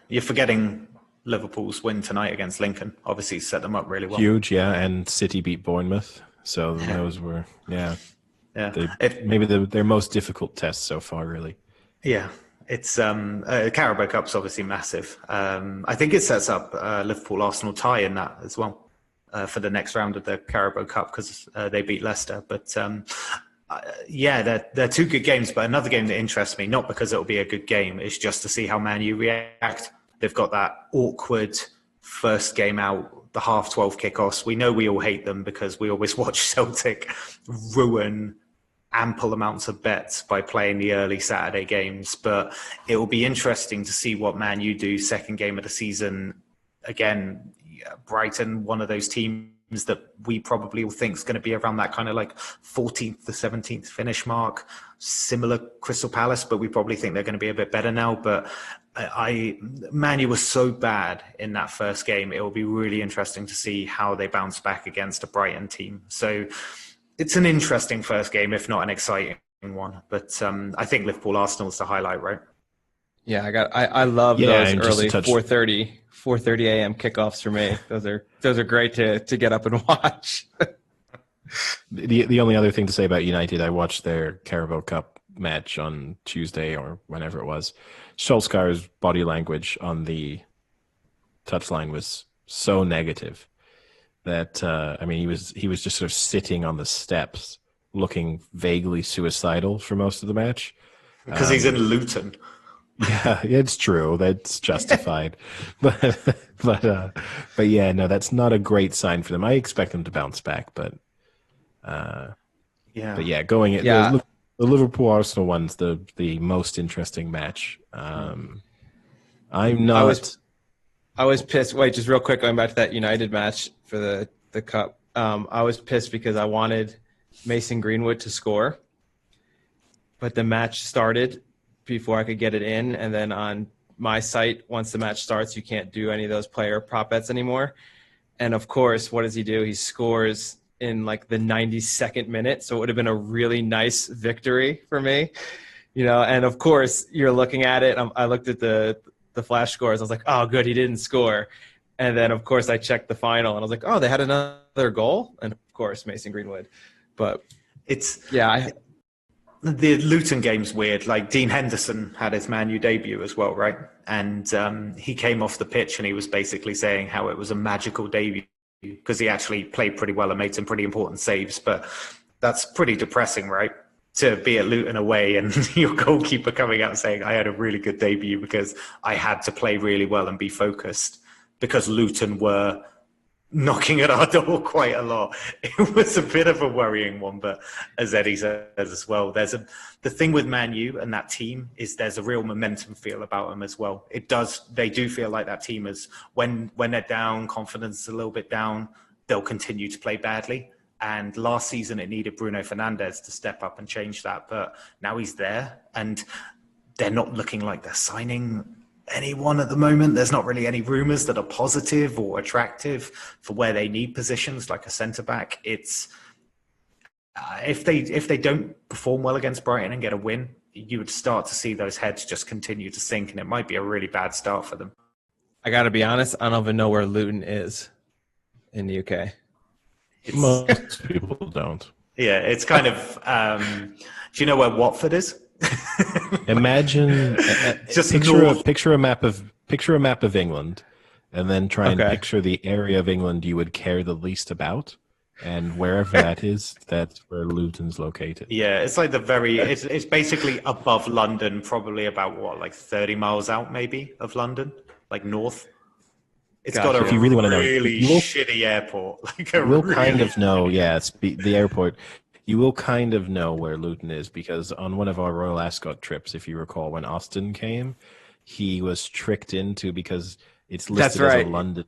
You're forgetting Liverpool's win tonight against Lincoln. Obviously set them up really well. Huge, yeah. And City beat Bournemouth. So those were, yeah. Maybe their most difficult tests so far, really. Yeah. it's Carabao Cup's obviously massive. I think it sets up Liverpool-Arsenal tie in that as well for the next round of the Carabao Cup because they beat Leicester. But they're two good games. But another game that interests me, not because it'll be a good game, is just to see how Man U react. They've got that awkward first game out, the 12:30 kickoffs. We know we all hate them because we always watch Celtic ruin ample amounts of bets by playing the early Saturday games. But it will be interesting to see what Man U do second game of the season. Again, Brighton, one of those teams that we probably will think is going to be around that kind of like 14th to 17th finish mark. Similar Crystal Palace, but we probably think they're going to be a bit better now. But Man U was so bad in that first game. It will be really interesting to see how they bounce back against a Brighton team. So it's an interesting first game, if not an exciting one. But I think Liverpool-Arsenal is the highlight, right? Yeah, I love those early 4:30 a.m. kickoffs for me. Those are great to get up and watch. The only other thing to say about United, I watched their Carabao Cup match on Tuesday or whenever it was. Solskjaer's body language on the touchline was so negative that he was just sort of sitting on the steps, looking vaguely suicidal for most of the match. Because he's in Luton. Yeah, it's true. That's justified. but yeah, no, that's not a great sign for them. I expect them to bounce back, but the Liverpool Arsenal one's the most interesting match. I was pissed. Wait, just real quick, going back to that United match for the cup. I was pissed because I wanted Mason Greenwood to score, but the match started before I could get it in, and then on my site, once the match starts, you can't do any of those player prop bets anymore. And of course, what does he do? He scores in like the 92nd minute, so it would have been a really nice victory for me, And of course, you're looking at it. I looked at the flash scores. I was like, oh, good, he didn't score. And then, of course, I checked the final, and I was like, oh, they had another goal, and of course, Mason Greenwood. But the Luton game's weird. Like Dean Henderson had his Man U debut as well, right? And he came off the pitch and he was basically saying how it was a magical debut because he actually played pretty well and made some pretty important saves. But that's pretty depressing, right? To be at Luton away and your goalkeeper coming out saying, I had a really good debut because I had to play really well and be focused because Luton were knocking at our door quite a lot. It was a bit of a worrying one, but as Eddie says as well, the thing with Man U and that team is there's a real momentum feel about them as well. They do feel like that team is when they're down, confidence is a little bit down, they'll continue to play badly. And last season it needed Bruno Fernandes to step up and change that, but now he's there and they're not looking like they're signing anyone at the moment. There's not really any rumours that are positive or attractive for where they need positions like a centre back. It's if they don't perform well against Brighton and get a win, you would start to see those heads just continue to sink, and it might be a really bad start for them. I got to be honest, I don't even know where Luton is in the UK. Most people don't. Yeah, it's kind of. Do you know where Watford is? Imagine just picture a map of England, and then try and picture the area of England you would care the least about, and wherever that is, that's where Luton's located. Yeah, it's like it's basically above London, probably about 30 miles out maybe of London, like north. It's got a really shitty airport. Kind of know, the airport. You will kind of know where Luton is because on one of our Royal Ascot trips, if you recall, when Austin came, he was tricked into because it's listed as a London.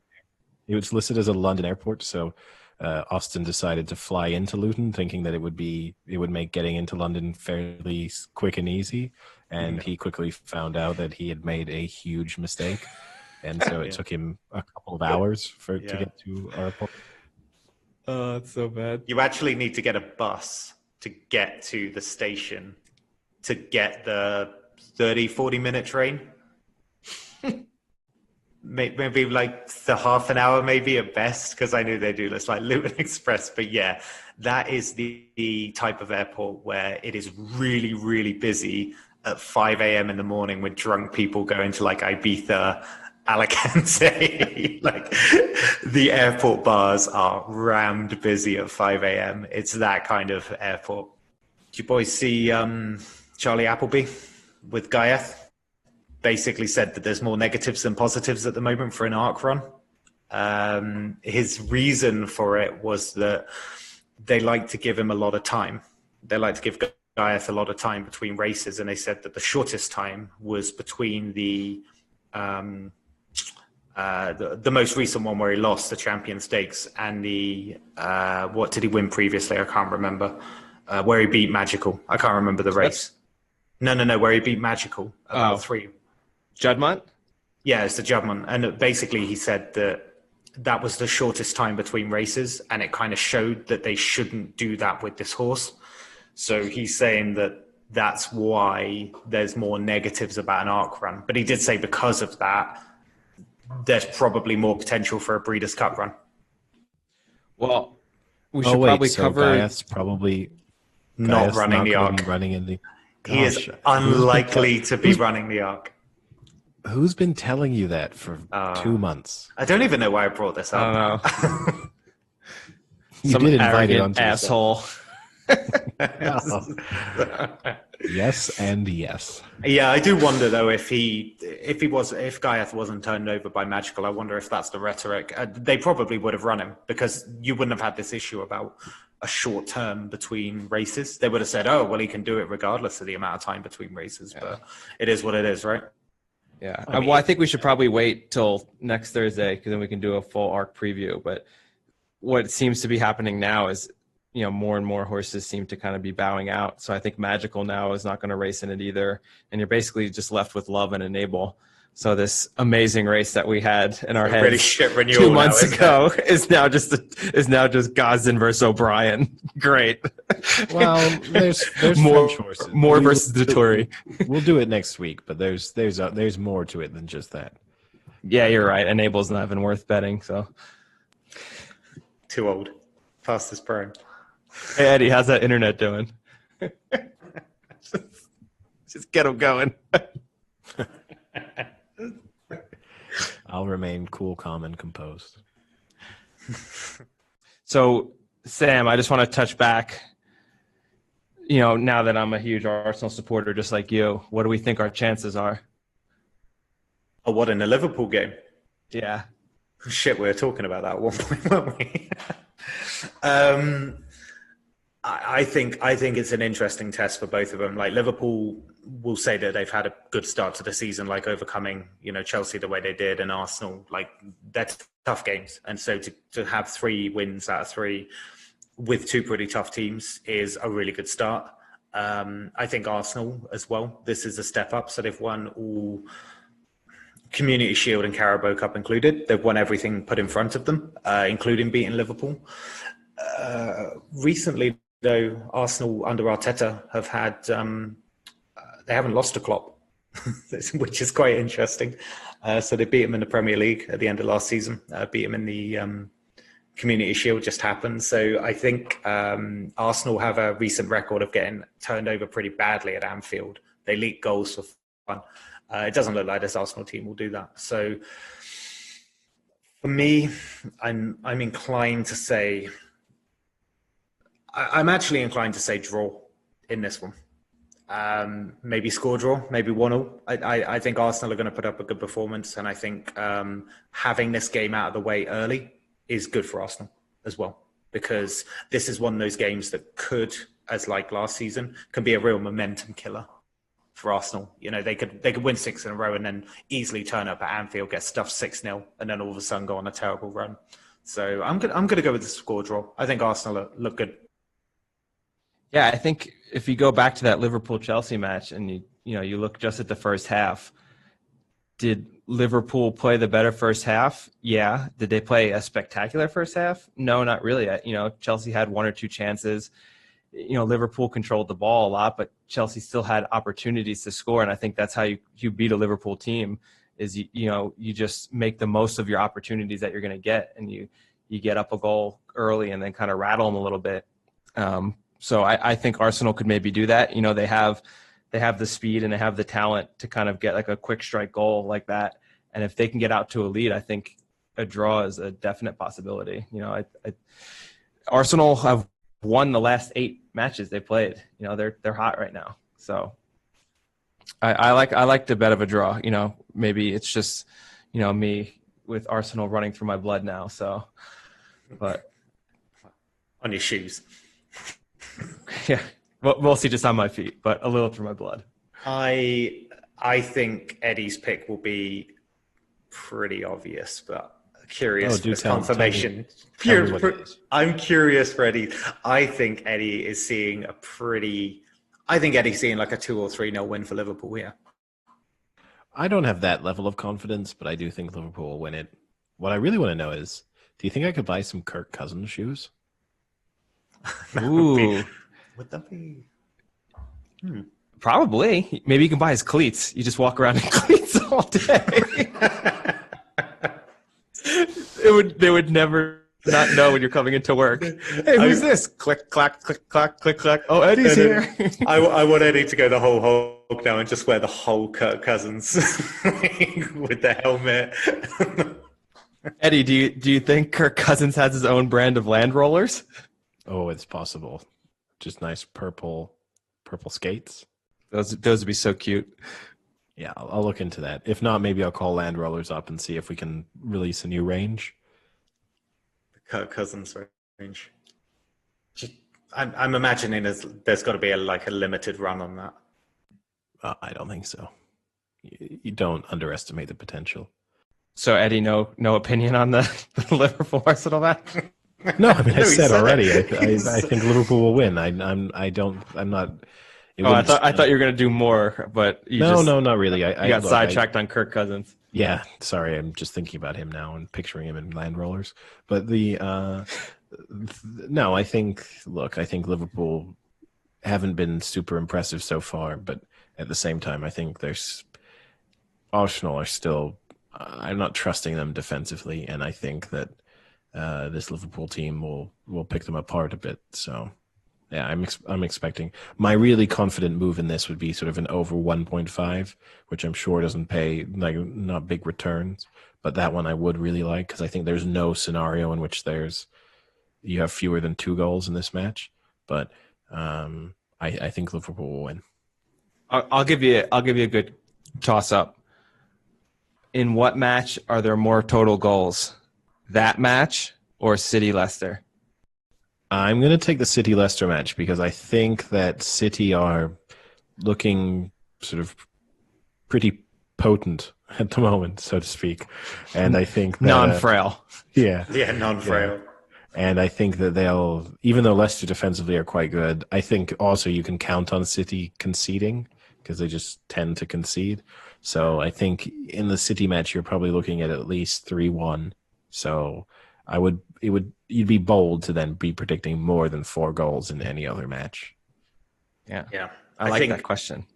It was listed as a London airport, so Austin decided to fly into Luton, thinking that it would make getting into London fairly quick and easy, and he quickly found out that he had made a huge mistake, and so it took him a couple of hours to get to our airport. Oh, it's so bad. You actually need to get a bus to get to the station to get the 30-40 minute train. Maybe like the half an hour, maybe at best, because I knew they do this like Luton Express. But that is the type of airport where it is really, really busy at 5 a.m. in the morning with drunk people going to like Ibiza, Alicante. Like the airport bars are rammed busy at 5 a.m. It's that kind of airport. Did you boys see Charlie Appleby with Guyeth? Basically said that there's more negatives than positives at the moment for an ARC run. His reason for it was that they like to give him a lot of time. They like to give Guyeth a lot of time between races, and they said that the shortest time was between the most recent one where he lost the Champion Stakes and the what did he win previously? I can't remember. Where he beat Magical. I can't remember the race. No, where he beat Magical about 3. Juddmonte? Yeah, it's the Juddmonte. And basically he said that was the shortest time between races, and it kind of showed that they shouldn't do that with this horse. So he's saying that that's why there's more negatives about an ARC run. But he did say because of that, there's probably more potential for a Breeders' Cup run. Well, we should probably cover... Guyeth's probably not running the ARC. Running in the... Gosh, he is unlikely to be running the ARC. Who's been telling you that for 2 months? I don't even know why I brought this up. I don't know. Some arrogant asshole. Yes and yes. Yeah, I do wonder though if Guyeth wasn't turned over by Magical, I wonder if that's the rhetoric. They probably would have run him because you wouldn't have had this issue about a short term between races. They would have said, "Oh, well, he can do it regardless of the amount of time between races." Yeah. But it is what it is, right? Yeah. Well, I think we should probably wait till next Thursday because then we can do a full ARC preview. But what seems to be happening now is, more and more horses seem to kind of be bowing out. So I think Magical now is not going to race in it either. And you're basically just left with Love and Enable. So this amazing race that we had in our heads really shit 2 months ago is now just Gosden versus O'Brien. Great. Well, there's more French horses. More versus the Tory. We'll do it next week, but there's more to it than just that. Yeah, you're right. Enable's not even worth betting. So too old. Past his prime. Hey Eddie, how's that internet doing? just get him going. I'll remain cool, calm, and composed. So, Sam, I just want to touch back. Now that I'm a huge Arsenal supporter, just like you, what do we think our chances are? Oh, what, in the Liverpool game? Yeah. Shit, we were talking about that at one point, weren't we? I think it's an interesting test for both of them. Like Liverpool will say that they've had a good start to the season, like overcoming, Chelsea the way they did, and Arsenal, like that's tough games. And so to have 3 wins out of 3 with 2 pretty tough teams is a really good start. I think Arsenal as well, this is a step up. So they've won all Community Shield and Carabao Cup included. They've won everything put in front of them, including beating Liverpool. Recently, though, Arsenal under Arteta have had they haven't lost to Klopp, which is quite interesting. So they beat him in the Premier League at the end of last season. Beat him in the Community Shield just happened. So I think Arsenal have a recent record of getting turned over pretty badly at Anfield. They leak goals for fun. It doesn't look like this Arsenal team will do that. So for me, I'm inclined to say. I'm actually inclined to say draw in this one. Maybe score draw, maybe 1-1. I think Arsenal are going to put up a good performance, and I think having this game out of the way early is good for Arsenal as well, because this is one of those games that could, as like last season, can be a real momentum killer for Arsenal. They could win 6 in a row and then easily turn up at Anfield, get stuffed 6-0, and then all of a sudden go on a terrible run. So I'm going to go with the score draw. I think Arsenal look good. Yeah, I think if you go back to that Liverpool-Chelsea match and you look just at the first half, did Liverpool play the better first half? Yeah. Did they play a spectacular first half? No, not really. Chelsea had 1 or 2 chances. Liverpool controlled the ball a lot, but Chelsea still had opportunities to score, and I think that's how you beat a Liverpool team is you just make the most of your opportunities that you're going to get, and you get up a goal early and then kind of rattle them a little bit. So I think Arsenal could maybe do that. They have they have the speed and they have the talent to kind of get like a quick strike goal like that. And if they can get out to a lead, I think a draw is a definite possibility. You know, Arsenal have won the last 8 matches they played. You know, they're hot right now. So I like the bet of a draw. You know, maybe it's just, you know, me with Arsenal running through my blood now. So, but on your shoes. Yeah, mostly just on my feet, but a little through my blood. I think Eddie's pick will be pretty obvious, but curious for this confirmation. I'm curious for Eddie. I think Eddie is seeing Eddie's seeing like a 2 or 3-0 win for Liverpool here. I don't have that level of confidence, but I do think Liverpool will win it. What I really want to know is, do you think I could buy some Kirk Cousins shoes? Ooh. Would that be? Probably. Maybe you can buy his cleats. You just walk around in cleats all day. They would never not know when you're coming into work. Hey, who's this? Click, clack, click, clack, click, clack. Oh, Eddie's here. I want Eddie to go the whole Hulk now and just wear the whole Kirk Cousins with the helmet. Eddie, do you think Kirk Cousins has his own brand of Land Rollers? Oh, it's possible. Just nice purple skates. Those would be so cute. Yeah, I'll look into that. If not, maybe I'll call Land Rollers up and see if we can release a new range. The Kirk Cousins range. I'm imagining there's got to be a limited run on that. I don't think so. You don't underestimate the potential. So Eddie, no opinion on the Liverpool Arsenal match? No, I mean I said already. I think Liverpool will win. I'm not. I thought you were going to do more, but no, not really. I got sidetracked on Kirk Cousins. Yeah, sorry. I'm just thinking about him now and picturing him in Land Rollers. But no, I think Liverpool haven't been super impressive so far, but at the same time, I think Arsenal are still. I'm not trusting them defensively, and I think that this Liverpool team will pick them apart a bit. So. Yeah, I'm expecting. My really confident move in this would be sort of an over 1.5, which I'm sure doesn't pay not big returns, but that one I would really like because I think there's no scenario in which you have fewer than 2 goals in this match. But I think Liverpool will win. I'll give you a good toss up. In what match are there more total goals? That match or City Leicester? I'm going to take the City-Leicester match because I think that City are looking sort of pretty potent at the moment, so to speak. And I think that, non-frail. Yeah, non-frail. Yeah. And I think that even though Leicester defensively are quite good, I think also you can count on City conceding because they just tend to concede. So I think in the City match, you're probably looking at least 3-1. So you'd be bold to then be predicting more than 4 goals in any other match. Yeah. I think that question.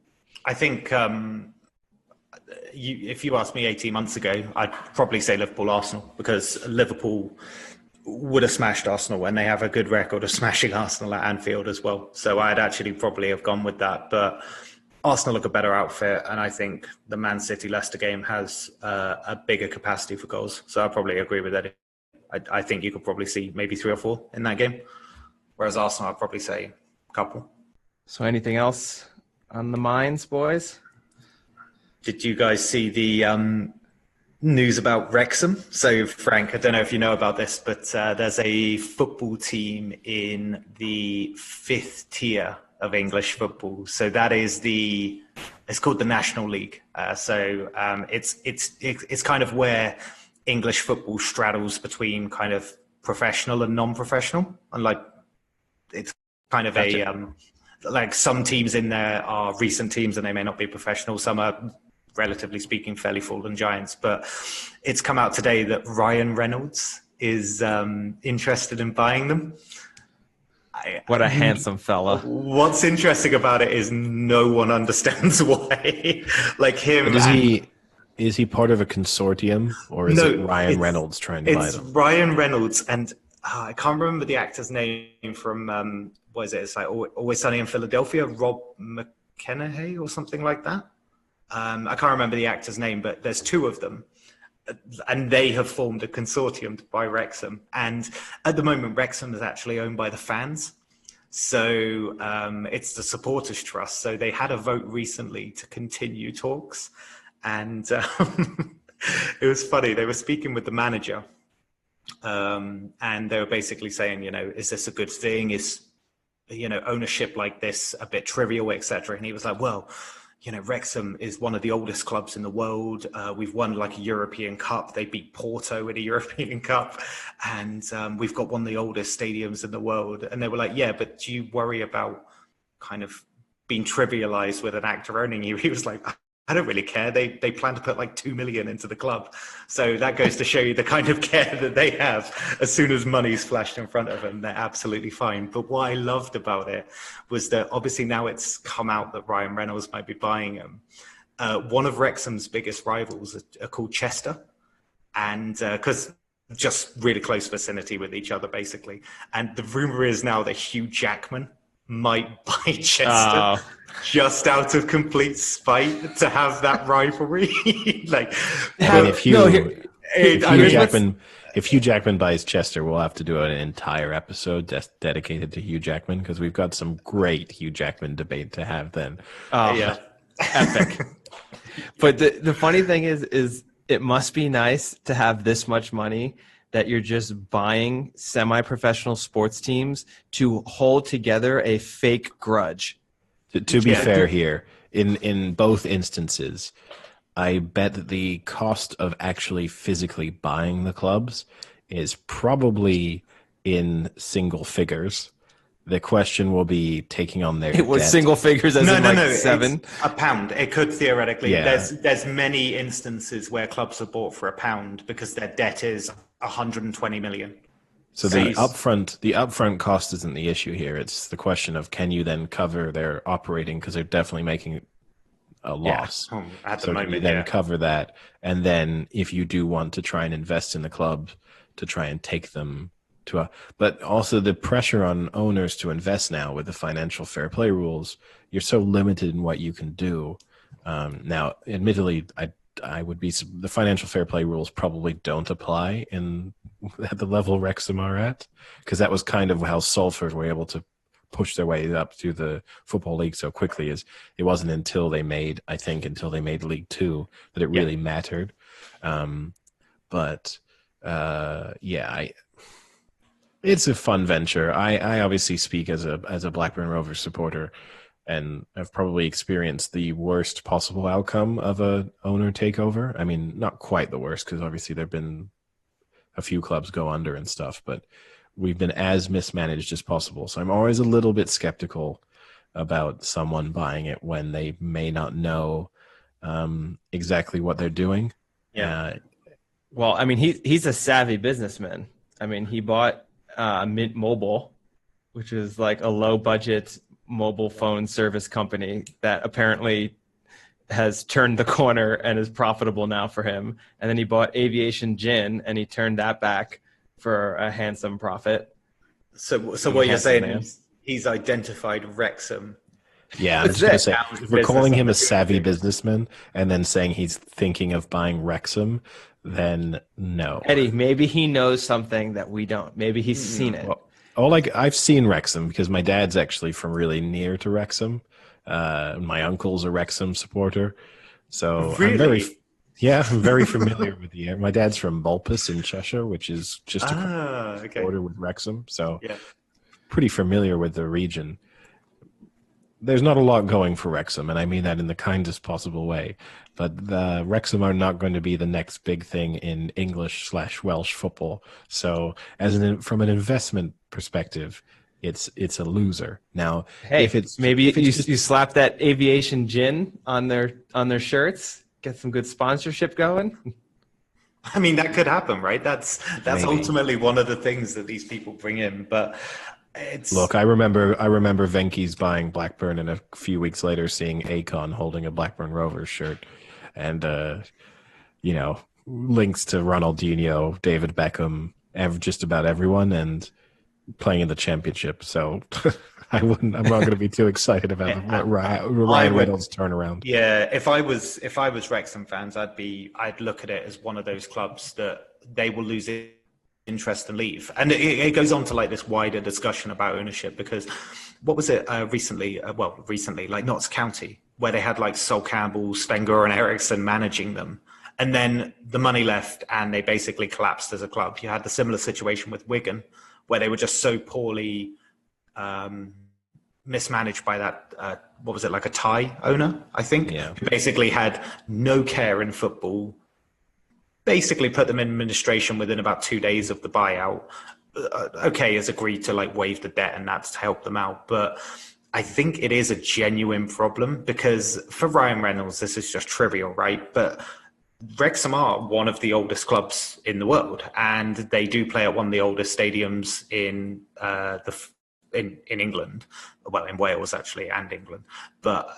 I think if you asked me 18 months ago, I'd probably say Liverpool-Arsenal because Liverpool would have smashed Arsenal and they have a good record of smashing Arsenal at Anfield as well. So I'd actually probably have gone with that. But Arsenal look a better outfit, and I think the Man City-Leicester game has a bigger capacity for goals. So I probably agree with Eddie. I think you could probably see maybe 3 or 4 in that game. Whereas Arsenal, I'd probably say a couple. So anything else on the minds, boys? Did you guys see the news about Wrexham? So, Frank, I don't know if you know about this, but there's a football team in the 5th tier of English football. So that is it's called the National League. It's kind of where English football straddles between kind of professional and non-professional, and it's kind of some teams in there are recent teams and they may not be professional. Some are, relatively speaking, fairly fallen giants. But it's come out today that Ryan Reynolds is interested in buying them. What a handsome fella! What's interesting about it is no one understands why. Him. Is he part of a consortium, or is it Ryan Reynolds trying to buy them? It's Ryan Reynolds, and I can't remember the actor's name from, what is it? It's like Always Sunny in Philadelphia, Rob Kennehay or something like that. I can't remember the actor's name, but there's two of them. And they have formed a consortium to buy Wrexham. And at the moment, Wrexham is actually owned by the fans. So it's the supporters trust. So they had a vote recently to continue talks. And it was funny. They were speaking with the manager. And they were basically saying, is this a good thing? Is, ownership like this a bit trivial, etc.? And he was like, well, Wrexham is one of the oldest clubs in the world. We've won like a European Cup. They beat Porto in a European Cup. And we've got one of the oldest stadiums in the world. And they were like, yeah, but do you worry about kind of being trivialized with an actor owning you? He was like, I don't really care. They plan to put like 2 million into the club. So that goes to show you the kind of care that they have. As soon as money's flashed in front of them, they're absolutely fine. But what I loved about it was that obviously now it's come out that Ryan Reynolds might be buying them. One of Wrexham's biggest rivals are called Chester. And because just really close vicinity with each other, basically. And the rumor is now that Hugh Jackman might buy Chester just out of complete spite to have that rivalry. If Hugh Jackman buys Chester, we'll have to do an entire episode dedicated to Hugh Jackman, because we've got some great Hugh Jackman debate to have then. Yeah, epic. But the funny thing is it must be nice to have this much money that you're just buying semi-professional sports teams to hold together a fake grudge. To be fair here, in both instances, I bet that the cost of actually physically buying the clubs is probably in single figures. The question will be taking on their debt. It was single figures as no, seven? It's a pound. It could theoretically. Yeah. There's many instances where clubs are bought for a pound because their debt is 120 million. So the upfront cost isn't the issue here. It's the question of, can you then cover their operating, because they're definitely making a loss. Yeah. At the so moment, can you then cover that, and then if you do want to try and invest in the club to try and take them to a, but also the pressure on owners to invest now with the financial fair play rules, you're so limited in what you can do. Now, admittedly, I would be, the financial fair play rules probably don't apply at the level Wrexham are at, because that was kind of how Salford were able to push their way up to the Football League so quickly. Is it wasn't until they made League Two that it really mattered. It's a fun venture. I obviously speak as a Blackburn Rovers supporter, and I've probably experienced the worst possible outcome of a owner takeover. I mean, not quite the worst, because obviously there've been a few clubs go under and stuff, but we've been as mismanaged as possible. So I'm always a little bit skeptical about someone buying it when they may not know exactly what they're doing. Yeah. Well, I mean, he's a savvy businessman. I mean, he bought Mint Mobile, which is like a low budget mobile phone service company that apparently has turned the corner and is profitable now for him. And then he bought Aviation Gin, and he turned that back for a handsome profit. So what you're saying is he's identified Wrexham. Yeah, I was going to say, if we're calling him a savvy businessman and then saying he's thinking of buying Wrexham, then no. Eddie, maybe he knows something that we don't. Maybe he's seen it. Well, I've seen Wrexham because my dad's actually from really near to Wrexham. My uncle's a Wrexham supporter. So really? I'm very familiar with the area. My dad's from Malpas in Cheshire, which is just a border with Wrexham. So pretty familiar with the region. There's not a lot going for Wrexham, and I mean that in the kindest possible way. But the Wrexham are not going to be the next big thing in English/Welsh football. So, from an investment perspective, it's a loser. Now, hey, if you slap that Aviation Gin on their shirts, get some good sponsorship going. I mean, that could happen, right? That's ultimately one of the things that these people bring in, but. Look, I remember Venky's buying Blackburn, and a few weeks later seeing Akon holding a Blackburn Rovers shirt, and links to Ronaldinho, David Beckham, just about everyone, and playing in the Championship. So I'm not going to be too excited about Ryan Reynolds turnaround. Yeah, if I was Wrexham fans, I'd look at it as one of those clubs that they will lose interest and leave. And it goes on to like this wider discussion about ownership, because what was it recently, like Notts County, where they had like Sol Campbell, Sven-Göran Eriksson managing them. And then the money left and they basically collapsed as a club. You had the similar situation with Wigan, where they were just so poorly mismanaged by that, like a Thai owner, I think, who basically had no care in football, basically put them in administration within about 2 days of the buyout. Has agreed to like waive the debt and that's to help them out. But I think it is a genuine problem, because for Ryan Reynolds, this is just trivial, right? But Wrexham are one of the oldest clubs in the world, and they do play at one of the oldest stadiums in England, well, in Wales actually, and England. But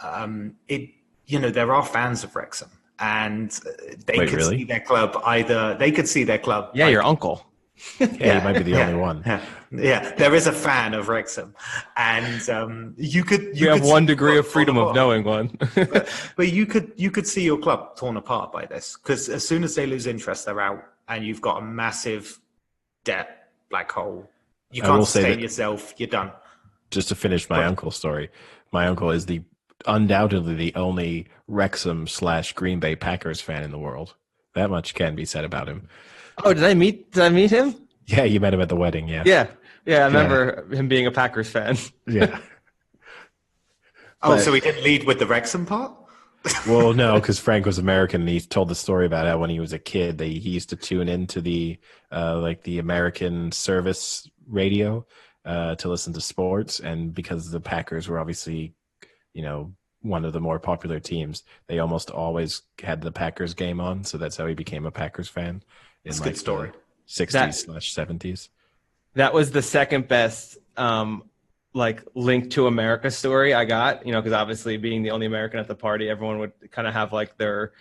there are fans of Wrexham, and they could see their club either. They could see their club. Yeah, your uncle. Yeah, he might be the only one. Yeah, there is a fan of Wrexham, and you have 1 degree of freedom of knowing one. but you could see your club torn apart by this, because as soon as they lose interest, they're out, and you've got a massive debt black hole. You can't sustain yourself. You're done. Just to finish my uncle's story, my uncle is undoubtedly the only Wrexham / Green Bay Packers fan in the world. That much can be said about him. Oh, did I meet him? Yeah, you met him at the wedding, yeah. Yeah, I remember him being a Packers fan. Yeah. So he didn't lead with the Wrexham part? Well, no, because Frank was American, and he told the story about how when he was a kid, he used to tune into the American service radio to listen to sports, and because the Packers were obviously, one of the more popular teams, they almost always had the Packers game on, so that's how he became a Packers fan. It's a good story. 60s / 70s. That was the second best link to America story I got, because obviously being the only American at the party, everyone would kind of have their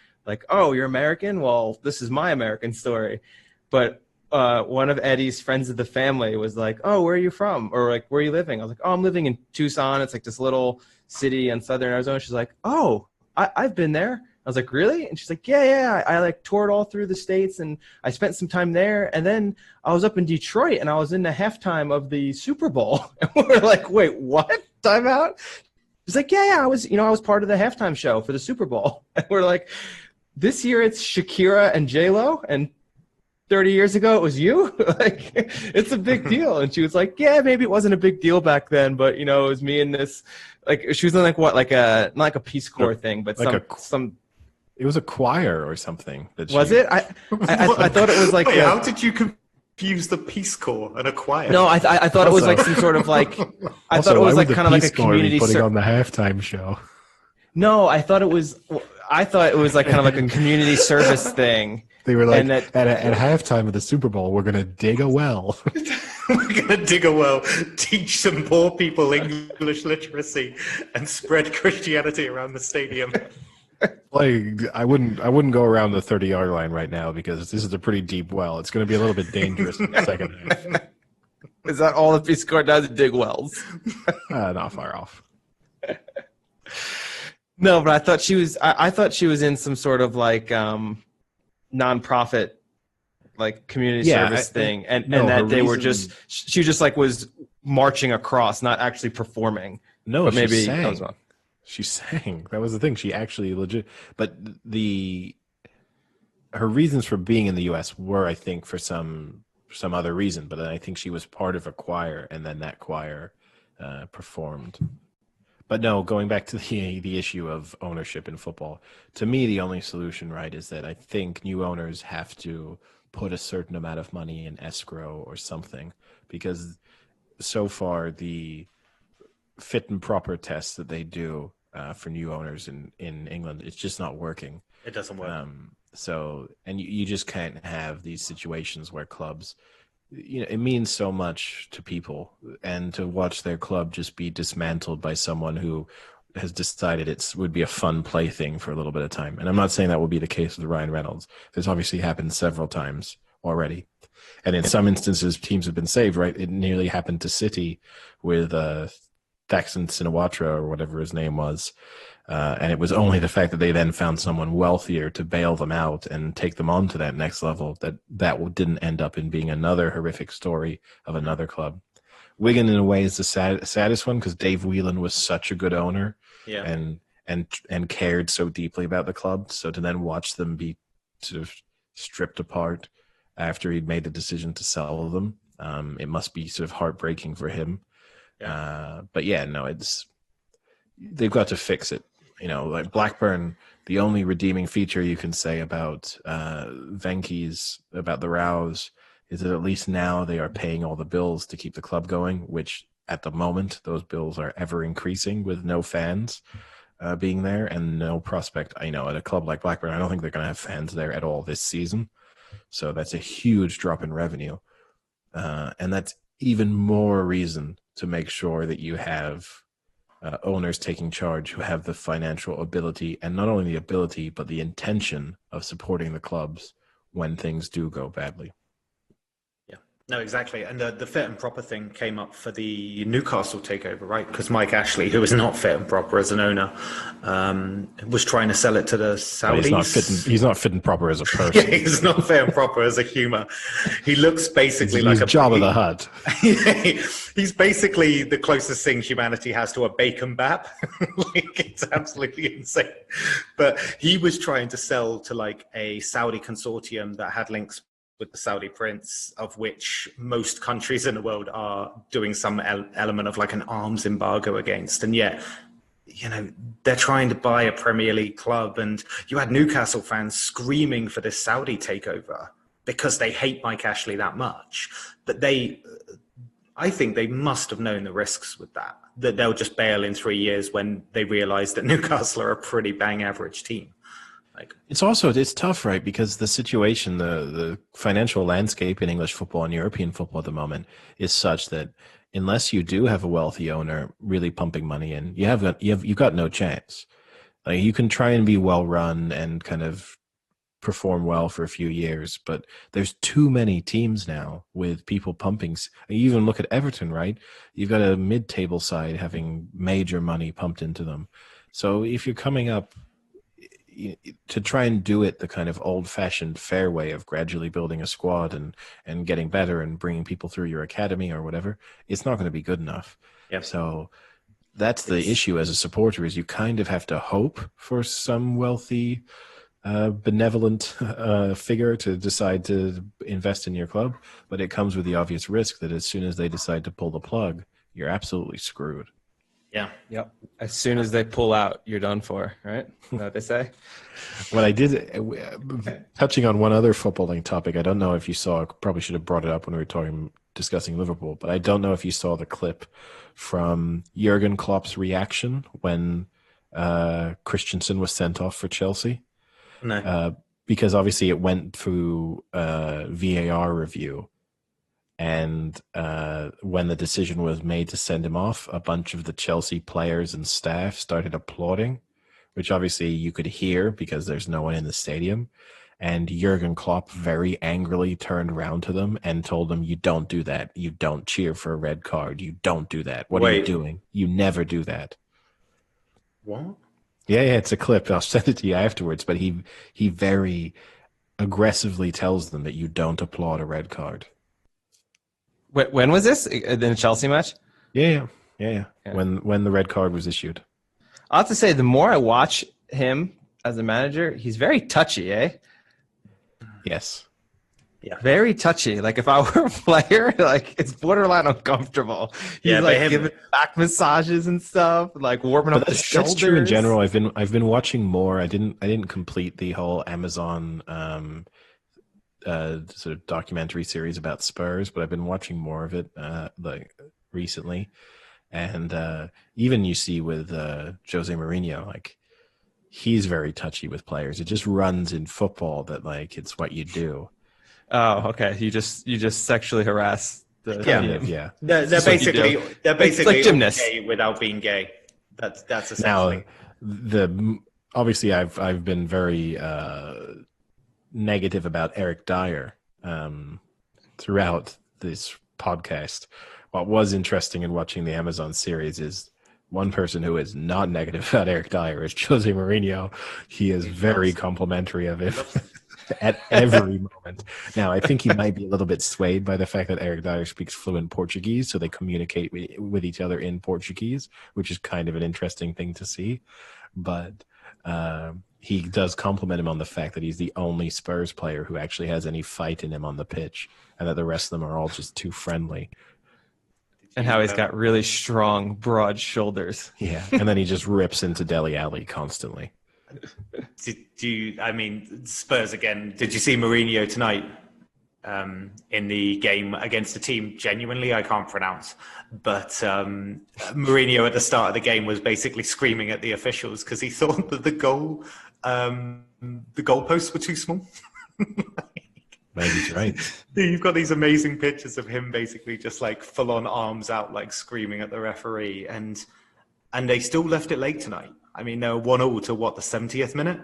oh, you're American? Well, this is my American story. But one of Eddie's friends of the family was like, oh, where are you from? Or where are you living? I was like, oh, I'm living in Tucson. It's like this little city in southern Arizona. She's like, oh, I've been there. I was like, really? And she's like, yeah. I toured all through the States, and I spent some time there. And then I was up in Detroit, and I was in the halftime of the Super Bowl. And we're like, wait, what? Time out? She's like, yeah, I was part of the halftime show for the Super Bowl. And we're like, this year it's Shakira and J-Lo, and 30 years ago it was you? It's a big deal. And she was like, yeah, maybe it wasn't a big deal back then, but it was me and this, she was in not like a Peace Corps thing, but some. It was a choir or something. Was it? I thought it was like. Wait, how did you confuse the Peace Corps and a choir? No, I thought it was like some sort of I thought it was kind of like a community putting on the halftime show. No, I thought it was like kind of like a community service thing. They were like, at halftime of the Super Bowl, we're going to dig a well. We're going to dig a well, teach some poor people English literacy, and spread Christianity around the stadium. I wouldn't go around the 30-yard line right now, because this is a pretty deep well. It's going to be a little bit dangerous in the second half. Is that all the Peace Corps does? Dig wells? Not far off. No, but I thought she was in some sort of nonprofit community service thing, and that they were she was marching across, not actually performing. No, but maybe sang. That was wrong. She sang. That was the thing. She actually legit. But her reasons for being in the U.S. were, I think, for some other reason. But then I think she was part of a choir, and then that choir performed. But no, going back to the issue of ownership in football, to me, the only solution, right, is that I think new owners have to put a certain amount of money in escrow or something, because so far the fit and proper tests that they do for new owners in England, it's just not working. It doesn't work. And you just can't have these situations where clubs, it means so much to people, and to watch their club just be dismantled by someone who has decided it would be a fun plaything for a little bit of time. And I'm not saying that will be the case with Ryan Reynolds. This obviously happened several times already. And in some instances, teams have been saved, right? It nearly happened to City with Thaksin Shinawatra or whatever his name was. And it was only the fact that they then found someone wealthier to bail them out and take them on to that next level that didn't end up in being another horrific story of another club. Wigan, in a way, is the saddest one because Dave Whelan was such a good owner and cared so deeply about the club. So to then watch them be sort of stripped apart after he'd made the decision to sell them, it must be sort of heartbreaking for him. Yeah. But yeah, no, they've got to fix it. You know, like Blackburn, the only redeeming feature you can say about Venky's, about the rows, is that at least now they are paying all the bills to keep the club going, which at the moment, those bills are ever increasing with no fans being there and no prospect. I know at a club like Blackburn, I don't think they're going to have fans there at all this season. So that's a huge drop in revenue. And that's even more reason to make sure that you have owners taking charge who have the financial ability, and not only the ability, but the intention of supporting the clubs when things do go badly. No, exactly. And the fit and proper thing came up for the Newcastle takeover, right? Because Mike Ashley, who is not fit and proper as an owner, was trying to sell it to the Saudis. He's not fit and proper as a person. Yeah, he's not fit and proper as a humour. He looks basically he's a Jabba the Hutt. He's basically the closest thing humanity has to a bacon bap. Like, it's absolutely insane. But he was trying to sell to like a Saudi consortium that had links with the Saudi prince, of which most countries in the world are doing some element of like an arms embargo against. And yet, you know, they're trying to buy a Premier League club. And you had Newcastle fans screaming for this Saudi takeover because they hate Mike Ashley that much. But I think they must have known the risks with that they'll just bail in 3 years when they realize that Newcastle are a pretty bang average team. It's tough, right? Because the situation, the financial landscape in English football and European football at the moment is such that unless you do have a wealthy owner really pumping money in, you've got no chance. Like, you can try and be well run and kind of perform well for a few years, but there's too many teams now with people pumping. You even look at Everton, right? You've got a mid-table side having major money pumped into them. So if you're coming up to try and do it the kind of old-fashioned fair way of gradually building a squad and getting better and bringing people through your academy or whatever, it's not going to be good enough. Yep. So that's the issue as a supporter, is you kind of have to hope for some wealthy, benevolent figure to decide to invest in your club, but it comes with the obvious risk that as soon as they decide to pull the plug, you're absolutely screwed. Yeah. Yep. As soon as they pull out, you're done for, right? Is that what they say? What I did, touching on one other footballing topic, I don't know if you saw, probably should have brought it up when we were discussing Liverpool, but I don't know if you saw the clip from Jurgen Klopp's reaction when Christensen was sent off for Chelsea. No. Because obviously it went through VAR review. And when the decision was made to send him off, a bunch of the Chelsea players and staff started applauding, which obviously you could hear because there's no one in the stadium. And Jurgen Klopp very angrily turned around to them and told them, "You don't do that. You don't cheer for a red card. You don't do that. What are you doing? You never do that." What? Yeah, it's a clip. I'll send it to you afterwards. But he very aggressively tells them that you don't applaud a red card. When was this? In the Chelsea match? Yeah. When the red card was issued. I'll have to say, the more I watch him as a manager, he's very touchy, eh? Yes. Yeah. Very touchy. Like, if I were a player, like, it's borderline uncomfortable. He's giving back massages and stuff, like warming up the shoulders. That's true in general. I've been watching more. I didn't complete the whole Amazon sort of documentary series about Spurs, but I've been watching more of it like recently. And even you see with Jose Mourinho, like, he's very touchy with players. It just runs in football that, like, it's what you do. Oh, okay. You just sexually harass the team. Yeah. They're basically like gymnasts okay without being gay. That's essentially. Now, obviously I've been very negative about Eric Dyer throughout this podcast. What was interesting in watching the Amazon series is One person who is not negative about Eric Dyer is Jose Mourinho. He is very complimentary of him at every moment. Now, I think he might be a little bit swayed by the fact that Eric Dyer speaks fluent Portuguese, so they communicate with each other in Portuguese, which is kind of an interesting thing to see. But he does compliment him on the fact that he's the only Spurs player who actually has any fight in him on the pitch, and that the rest of them are all just too friendly. And how he's got really strong, broad shoulders. Yeah, and then he just rips into Dele Alli constantly. I mean, Spurs again. Did you see Mourinho tonight in the game against a team genuinely I can't pronounce? But Mourinho at the start of the game was basically screaming at the officials because he thought that the goalposts were too small. Maybe he's right. You've got these amazing pictures of him basically just like full on arms out, like screaming at the referee, and they still left it late tonight. I mean, they're 1-1 to the 70th minute.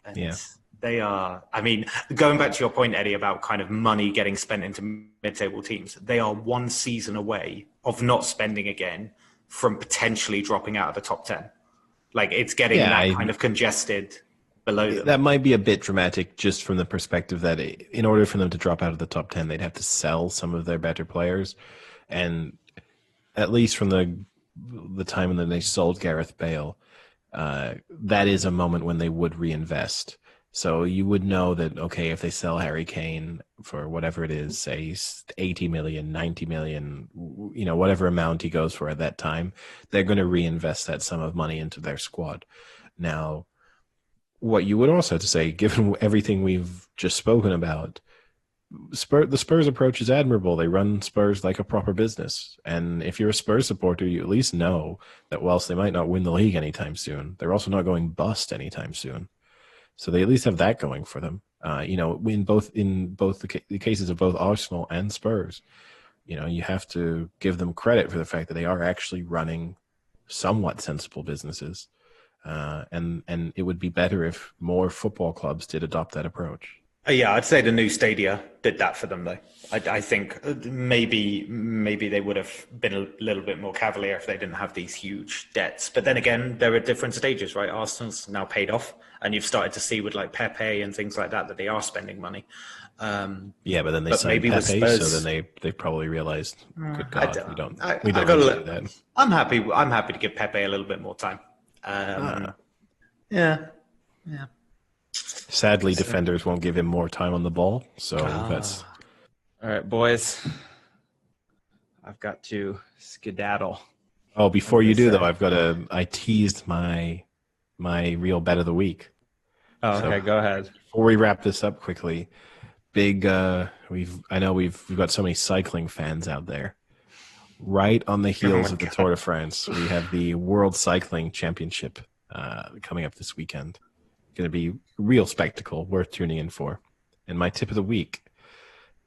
And yeah. They are, I mean, going back to your point, Eddie, about kind of money getting spent into mid-table teams, they are one season away of not spending again from potentially dropping out of the top 10. Like, it's getting kind of congested below them. That might be a bit dramatic just from the perspective that in order for them to drop out of the top 10, they'd have to sell some of their better players. And at least from the time when they sold Gareth Bale, that is a moment when they would reinvest. So you would know that, okay, if they sell Harry Kane for whatever it is, say 80 million, 90 million, whatever amount he goes for at that time, they're going to reinvest that sum of money into their squad. Now, what you would also have to say, given everything we've just spoken about, the Spurs approach is admirable. They run Spurs like a proper business. And if you're a Spurs supporter, you at least know that whilst they might not win the league anytime soon, they're also not going bust anytime soon. So they at least have that going for them. In both the cases of both Arsenal and Spurs, you have to give them credit for the fact that they are actually running somewhat sensible businesses. And it would be better if more football clubs did adopt that approach. Yeah, I'd say the new stadia did that for them, though. I think maybe they would have been a little bit more cavalier if they didn't have these huge debts. But then again, they're at different stages, right? Arsenal's now paid off, and you've started to see with like Pepe and things like that they are spending money. Yeah, but then they signed Pepe, Spurs, so then they probably realized, good God, we don't do that. I'm happy to give Pepe a little bit more time. Yeah. Sadly, defenders won't give him more time on the ball, so that's... All right, boys. I've got to skedaddle. Oh, before you do, though, I teased my real bet of the week. Oh, okay, go ahead. Before we wrap this up quickly, we've got so many cycling fans out there. Right on the heels of the Tour de France, we have the World Cycling Championship coming up this weekend. Going to be a real spectacle, worth tuning in for. And my tip of the week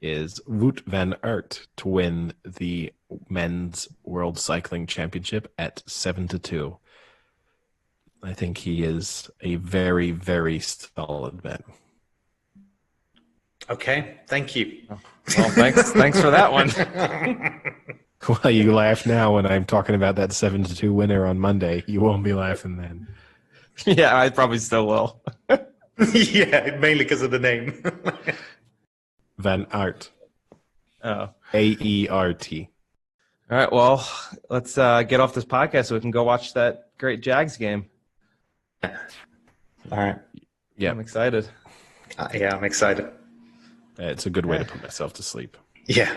is Wout van Aert to win the men's World Cycling Championship at 7-2. I think he is a very, very solid bet. Okay, thank you. Well, thanks for that one. Well, you laugh now when I'm talking about that 7-2 winner on Monday. You won't be laughing then. Yeah, I probably still will. Yeah, mainly because of the name. Van Aert. Oh. A-E-R-T. All right, well, let's get off this podcast so we can go watch that great Jags game. All right. Yeah. I'm excited. Yeah, I'm excited. It's a good way to put myself to sleep. Yeah.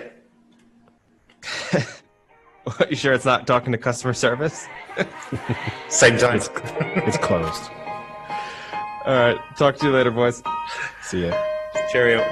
You sure it's not talking to customer service? Same time. It's closed. All right. Talk to you later, boys. See ya. Cheerio.